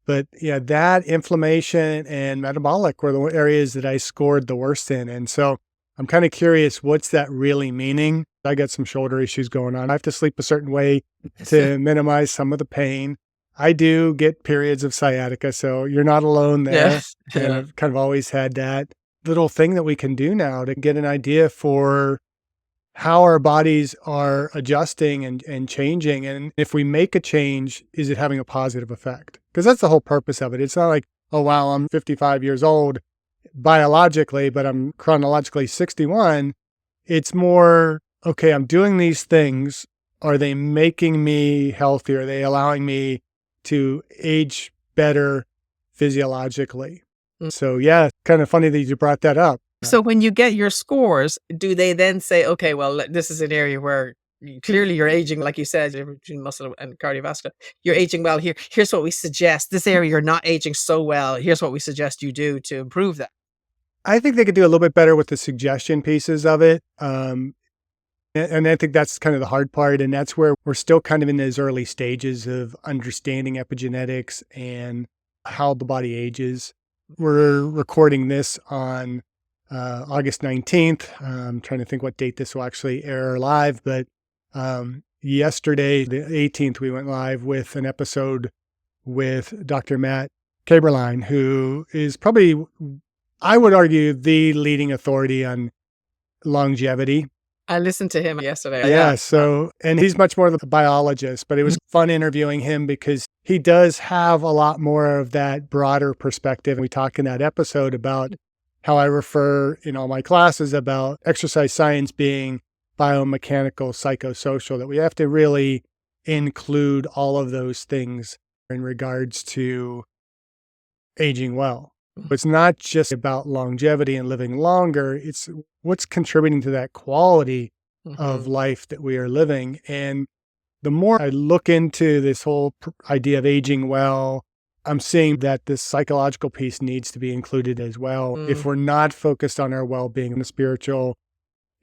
A: But yeah, that inflammation and metabolic were the areas that I scored the worst in. And so I'm kind of curious, what's that really meaning? I got some shoulder issues going on. I have to sleep a certain way to minimize some of the pain. I do get periods of sciatica, so you're not alone
B: yeah,
A: there. And
B: yeah.
A: I've kind of always had that little thing that we can do now to get an idea for how our bodies are adjusting and changing. And if we make a change, is it having a positive effect? Because that's the whole purpose of it. It's not like, oh, wow, I'm 55 years old biologically, but I'm chronologically 61. It's more, okay, I'm doing these things. Are they making me healthier? Are they allowing me to age better physiologically?
B: Mm.
A: So yeah, kind of funny that you brought that up.
B: So when you get your scores, do they then say, okay, well, this is an area where clearly you're aging, like you said, between muscle and cardiovascular, you're aging well here. Here's what we suggest. This area you're not aging so well. Here's what we suggest you do to improve that.
A: I think they could do a little bit better with the suggestion pieces of it. And I think that's kind of the hard part. And that's where we're still kind of in those early stages of understanding epigenetics and how the body ages. We're recording this on August 19th. I'm trying to think what date this will actually air live. But yesterday, the 18th, we went live with an episode with Dr. Matt Kaberlein, who is probably, I would argue, the leading authority on longevity.
B: I listened to him yesterday.
A: Yeah.
B: Yeah.
A: So, and he's much more of a biologist, but it was fun interviewing him because he does have a lot more of that broader perspective. We talk in that episode about how I refer in all my classes about exercise science being biomechanical, psychosocial, that we have to really include all of those things in regards to aging well. It's not just about longevity and living longer. It's what's contributing to that quality of
B: Mhm.
A: life that we are living. And the more I look into this whole idea of aging well, I'm seeing that this psychological piece needs to be included as well. If
B: Mm.
A: we're not focused on our well-being, the spiritual,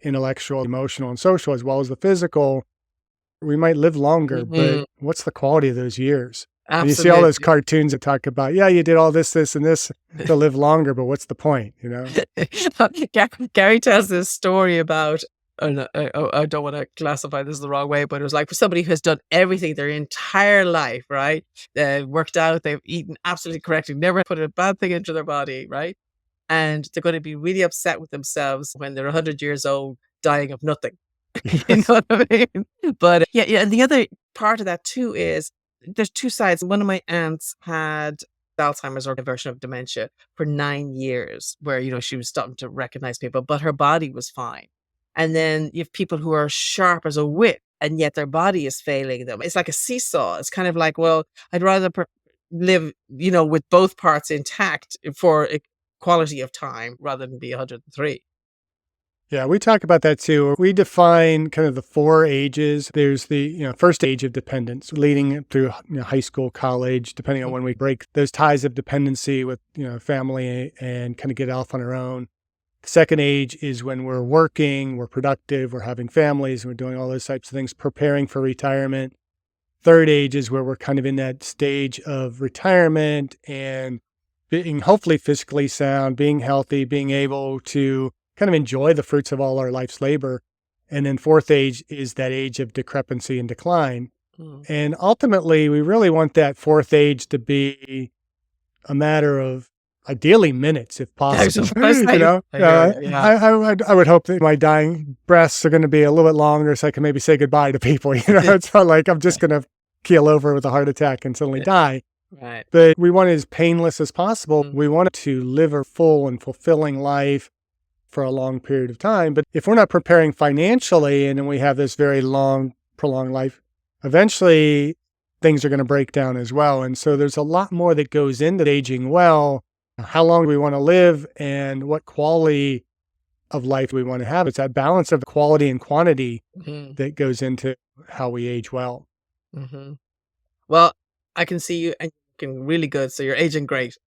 A: intellectual, emotional, and social, as well as the physical, we might live longer, but
B: Mhm.
A: what's the quality of those years? And you see all those
B: Absolutely.
A: cartoons that talk about, yeah, you did all this, this, and this to live longer, but what's the point,
B: Gary tells this story about, and I don't want to classify this the wrong way, but it was like for somebody who has done everything their entire life, right? Worked out, they've eaten absolutely correctly, never put a bad thing into their body, right? And they're going to be really upset with themselves when they're 100 years old, dying of nothing. You know
A: Yes.
B: what I mean? But yeah, yeah. And the other part of that too is there's two sides. One of my aunts had Alzheimer's or a version of dementia for 9 years, where she was starting to recognize people, but her body was fine. And then you have people who are sharp as a whip, and yet their body is failing them. It's like a seesaw. It's kind of like, well, I'd rather live, with both parts intact for a quality of time rather than be 103.
A: Yeah, we talk about that too. We define kind of the four ages. There's the first age of dependence, leading through high school, college, depending on when we break those ties of dependency with family and kind of get off on our own. The second age is when we're working, we're productive, we're having families, and we're doing all those types of things, preparing for retirement. Third age is where we're kind of in that stage of retirement and being hopefully physically sound, being healthy, being able to kind of enjoy the fruits of all our life's labor. And then fourth age is that age of decrepancy and decline.
B: Mm.
A: And ultimately, we really want that fourth age to be a matter of ideally minutes, if
B: I was
A: possible.
B: just gonna say, I hear you. Yeah.
A: I would hope that my dying breaths are going to be a little bit longer so I can maybe say goodbye to people. It's not like I'm just going to keel over with a heart attack and suddenly die.
B: Right.
A: But we want it as painless as possible.
B: Mm.
A: We want to live a full and fulfilling life, for a long period of time. But if we're not preparing financially and then we have this very long, prolonged life, eventually things are going to break down as well. And so there's a lot more that goes into aging well, how long we want to live and what quality of life we want to have. It's that balance of quality and quantity
B: Mhm.
A: that goes into how we age well.
B: Mhm. Well, I can see you and you're looking really good, so you're aging great.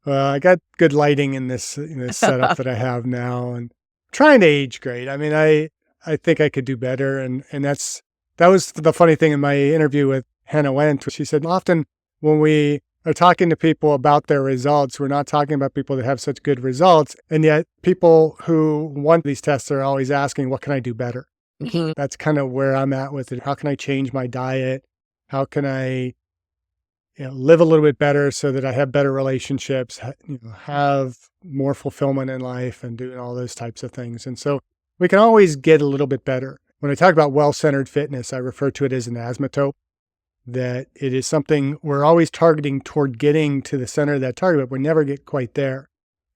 A: I got good lighting in this setup that I have now, and trying to age great. I mean, I think I could do better, and that was the funny thing in my interview with Hannah Wendt. She said often when we are talking to people about their results, we're not talking about people that have such good results, and yet people who want these tests are always asking, "What can I do better?"
B: Mhm.
A: That's kind of where I'm at with it. How can I change my diet? How can I live a little bit better so that I have better relationships, have more fulfillment in life and doing all those types of things. And so we can always get a little bit better. When I talk about well-centered fitness, I refer to it as an asymptote, that it is something we're always targeting toward getting to the center of that target, but we never get quite there.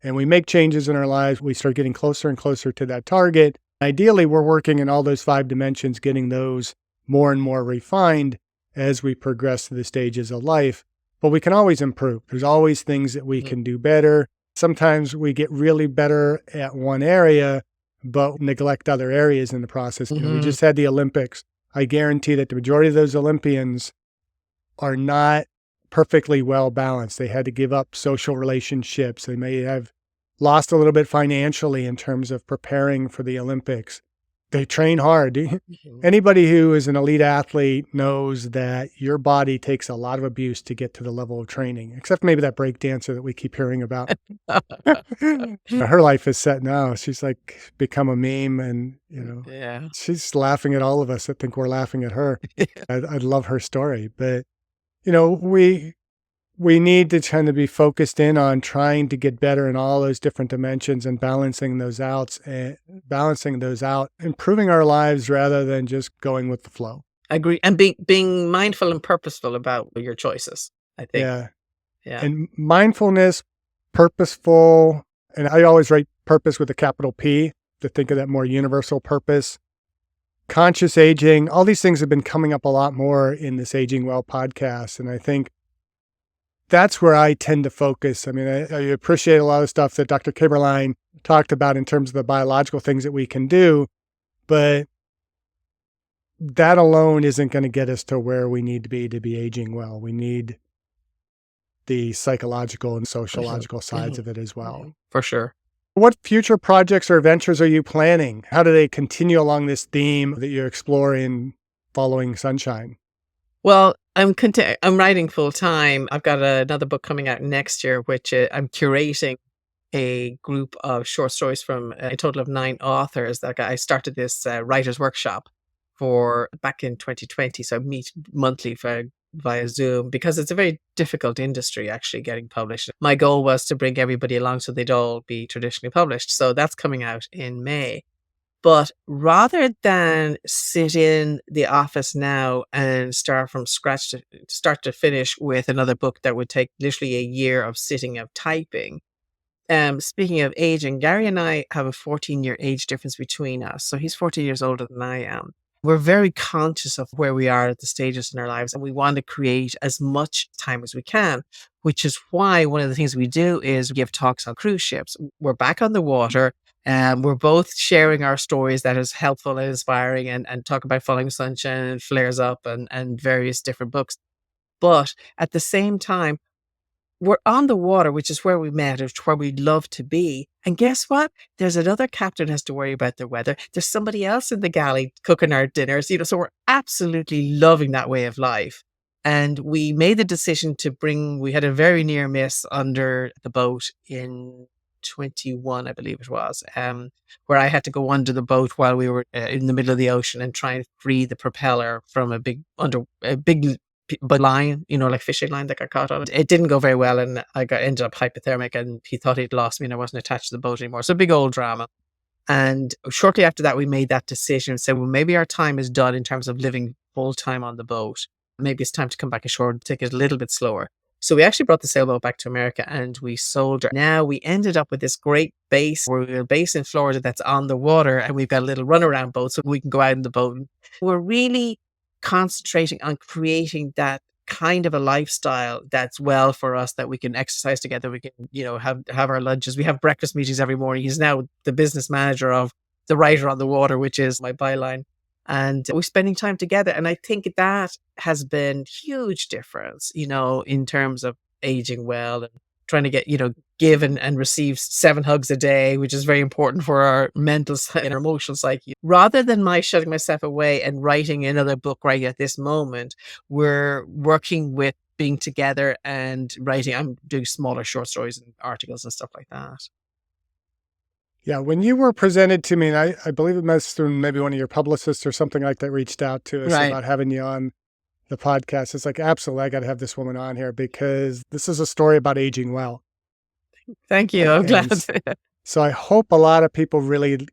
A: And we make changes in our lives. We start getting closer and closer to that target. Ideally, we're working in all those 5 dimensions, getting those more and more refined as we progress through the stages of life. But we can always improve. There's always things that we can do better. Sometimes we get really better at one area, but neglect other areas in the process. We
B: Mhm.
A: just had the Olympics. I guarantee that the majority of those Olympians are not perfectly well balanced. They had to give up social relationships. They may have lost a little bit financially in terms of preparing for the Olympics. They train hard.
B: Mhm.
A: Anybody who is an elite athlete knows that your body takes a lot of abuse to get to the level of training, except maybe that break dancer that we keep hearing about. Her life is set now. She's like become a meme and,
B: Yeah.
A: she's laughing at all of us that think we're laughing at her. I love her story, but we need to kind of be focused in on trying to get better in all those different dimensions and balancing those out, improving our lives rather than just going with the flow.
B: Agree. And being mindful and purposeful about your choices, I think.
A: Yeah.
B: Yeah.
A: And mindfulness, purposeful, and I always write purpose with a capital P to think of that more universal purpose. Conscious aging, all these things have been coming up a lot more in this Aging Well podcast. And I think that's where I tend to focus. I mean, I appreciate a lot of stuff that Dr. Kimberline talked about in terms of the biological things that we can do, but that alone isn't going to get us to where we need to be aging well. We need the psychological and
B: Mhm.
A: sociological sides
B: Mhm.
A: of it as well.
B: Mhm. For sure.
A: What future projects or ventures are you planning? How do they continue along this theme that you explore in Following Sunshine?
B: Well, I'm writing full time. I've got another book coming out next year, which I'm curating a group of short stories from a total of 9 authors. I started this writers workshop for back in 2020. So I meet monthly via Zoom because it's a very difficult industry actually getting published. My goal was to bring everybody along so they'd all be traditionally published. So that's coming out in May. But rather than sit in the office now and start from scratch to start to finish with another book that would take literally a year of sitting of typing. Speaking of aging, Gary and I have a 14-year age difference between us. So he's 14 years older than I am. We're very conscious of where we are at the stages in our lives, and we want to create as much time as we can, which is why one of the things we do is give talks on cruise ships. We're back on the water, and we're both sharing our stories that is helpful and inspiring and talk about Falling Sunshine and Flares Up and various different books. But at the same time, we're on the water, which is where we met, it's where we'd love to be. And guess what? There's another captain has to worry about the weather. There's somebody else in the galley cooking our dinners, so we're absolutely loving that way of life. And we made the decision we had a very near miss under the boat in 21, I believe it was, where I had to go under the boat while we were in the middle of the ocean and try and free the propeller from a big but line, like fishing line that got caught on it. It didn't go very well, and ended up hypothermic, and he thought he'd lost me, and I wasn't attached to the boat anymore. So big old drama. And shortly after that, we made that decision and said, well, maybe our time is done in terms of living full time on the boat. Maybe it's time to come back ashore and take it a little bit slower. So we actually brought the sailboat back to America and we sold her. Now we ended up with this great base where we're based in Florida that's on the water, and we've got a little runaround boat so we can go out in the boat. We're really concentrating on creating that kind of a lifestyle that's well for us, that we can exercise together. We can, have our lunches. We have breakfast meetings every morning. He's now the business manager of the Writer on the Water, which is my byline. And we're spending time together. And I think that has been huge difference, in terms of aging well and trying to get, give and receive 7 hugs a day, which is very important for our mental and our emotional psyche. Rather than my shutting myself away and writing another book right at this moment, we're working with being together and writing. I'm doing smaller short stories and articles and stuff like that.
A: Yeah, when you were presented to me, and I believe it must have been maybe one of your publicists or something like that reached out to us
B: Right.
A: about having you on the podcast. It's like, absolutely, I got to have this woman on here because this is a story about aging well.
B: Thank you. I'm glad.
A: And so I hope a lot of people really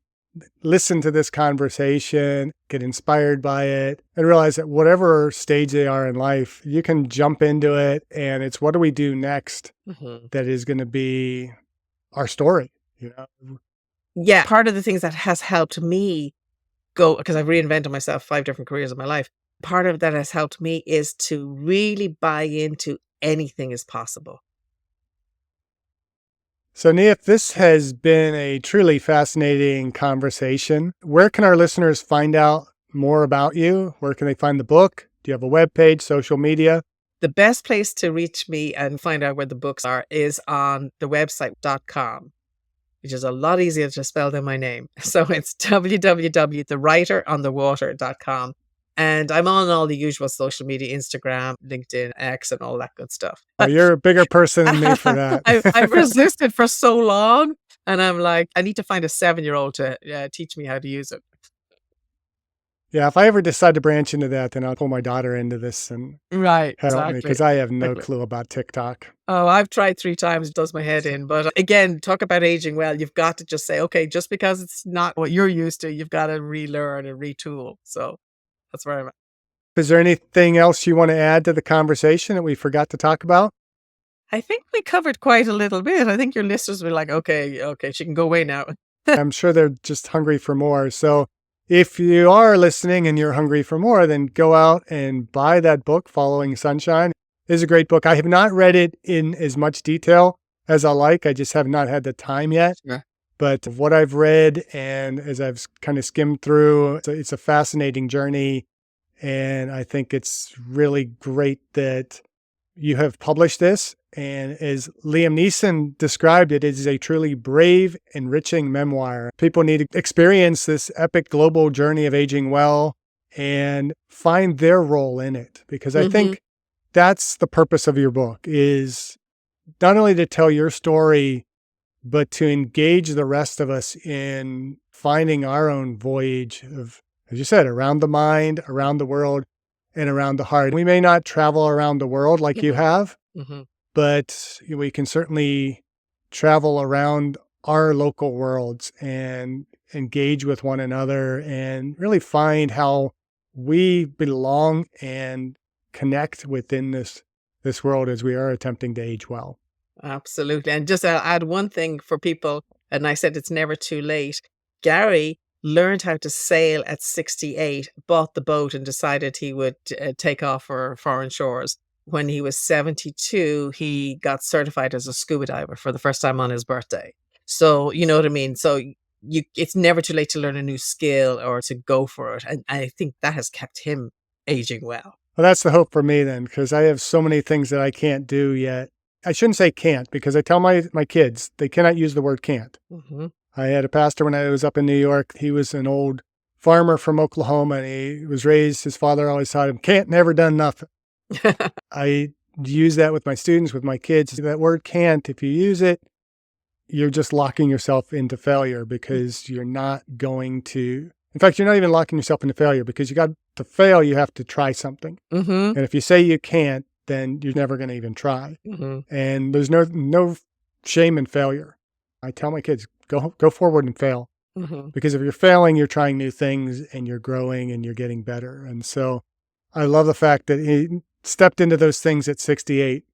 A: listen to this conversation, get inspired by it, and realize that whatever stage they are in life, you can jump into it. And it's what do we do next
B: Mhm.
A: that is going to be our story, you know?
B: Yeah. Part of the things that has helped me go, because I've reinvented myself 5 different careers in my life. Part of that has helped me is to really buy into anything is possible.
A: So, Niamh, this has been a truly fascinating conversation. Where can our listeners find out more about you? Where can they find the book? Do you have a webpage, social media?
B: The best place to reach me and find out where the books are is on the website.com, which is a lot easier to spell than my name. So it's www.thewriteronthewater.com. And I'm on all the usual social media, Instagram, LinkedIn, X, and all that good stuff.
A: Oh, you're a bigger person than me for that.
B: I've resisted for so long. And I'm like, I need to find a 7-year-old to teach me how to use it.
A: Yeah, if I ever decide to branch into that, then I'll pull my daughter into this and
B: Right,
A: help me
B: exactly.
A: because I have no
B: Exactly.
A: clue about TikTok.
B: Oh, I've tried 3 times, it does my head in. But again, talk about aging well. You've got to just say, okay, just because it's not what you're used to, you've got to relearn and retool. So that's where I'm at.
A: Is there anything else you want to add to the conversation that we forgot to talk about?
B: I think we covered quite a little bit. I think your listeners were like, okay, she can go away now.
A: I'm sure they're just hungry for more. So if you are listening and you're hungry for more, then go out and buy that book, Following Sunshine. It is a great book. I have not read it in as much detail as I like. I just have not had the time yet.
B: Sure.
A: But what I've read and as I've kind of skimmed through, it's a fascinating journey. And I think it's really great that you have published this. And as Liam Neeson described it, it is a truly brave, enriching memoir. People need to experience this epic global journey of aging well and find their role in it. Because I
B: Mhm.
A: think that's the purpose of your book is not only to tell your story, but to engage the rest of us in finding our own voyage of, as you said, around the mind, around the world, and around the heart. We may not travel around the world like you
B: Mhm.
A: have,
B: Mhm.
A: but we can certainly travel around our local worlds and engage with one another and really find how we belong and connect within this world as we are attempting to age well.
B: Absolutely. And just I'll add one thing for people, and I said it's never too late. Gary learned how to sail at 68, bought the boat, and decided he would take off for foreign shores. When he was 72, he got certified as a scuba diver for the first time on his birthday. So, you know what I mean? So, it's never too late to learn a new skill or to go for it. And I think that has kept him aging well.
A: Well, that's the hope for me then, because I have so many things that I can't do yet. I shouldn't say can't because I tell my kids they cannot use the word can't.
B: Hmm.
A: I had a pastor when I was up in New York. He was an old farmer from Oklahoma and he was raised, his father always taught him, can't, never done nothing. I use that with my students, with my kids. That word can't, if you use it, you're just locking yourself into failure because you're not going to, in fact, you're not even locking yourself into failure because you got to fail, you have to try something.
B: Hmm.
A: And if you say you can't, then you're never going to even try.
B: Hmm.
A: And there's no shame in failure. I tell my kids, go forward and fail.
B: Hmm.
A: Because if you're failing, you're trying new things and you're growing and you're getting better. And so I love the fact that he stepped into those things at 68.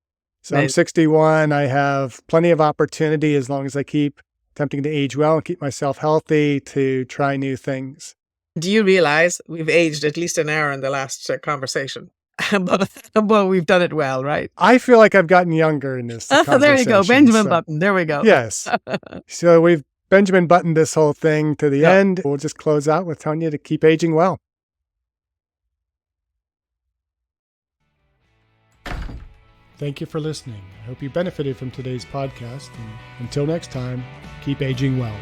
A: So I'm 61. I have plenty of opportunity as long as I keep attempting to age well and keep myself healthy to try new things.
B: Do you realize we've aged at least an hour in the last conversation? But we've done it well, right?
A: I feel like I've gotten younger in this
B: There you go.
A: conversation.
B: Benjamin
A: So,
B: Button. There we go.
A: yes. So we've Benjamin Buttoned this whole thing to the
B: Yeah.
A: end. We'll just close out with telling you to keep aging well. Thank you for listening. I hope you benefited from today's podcast. And until next time, keep aging well.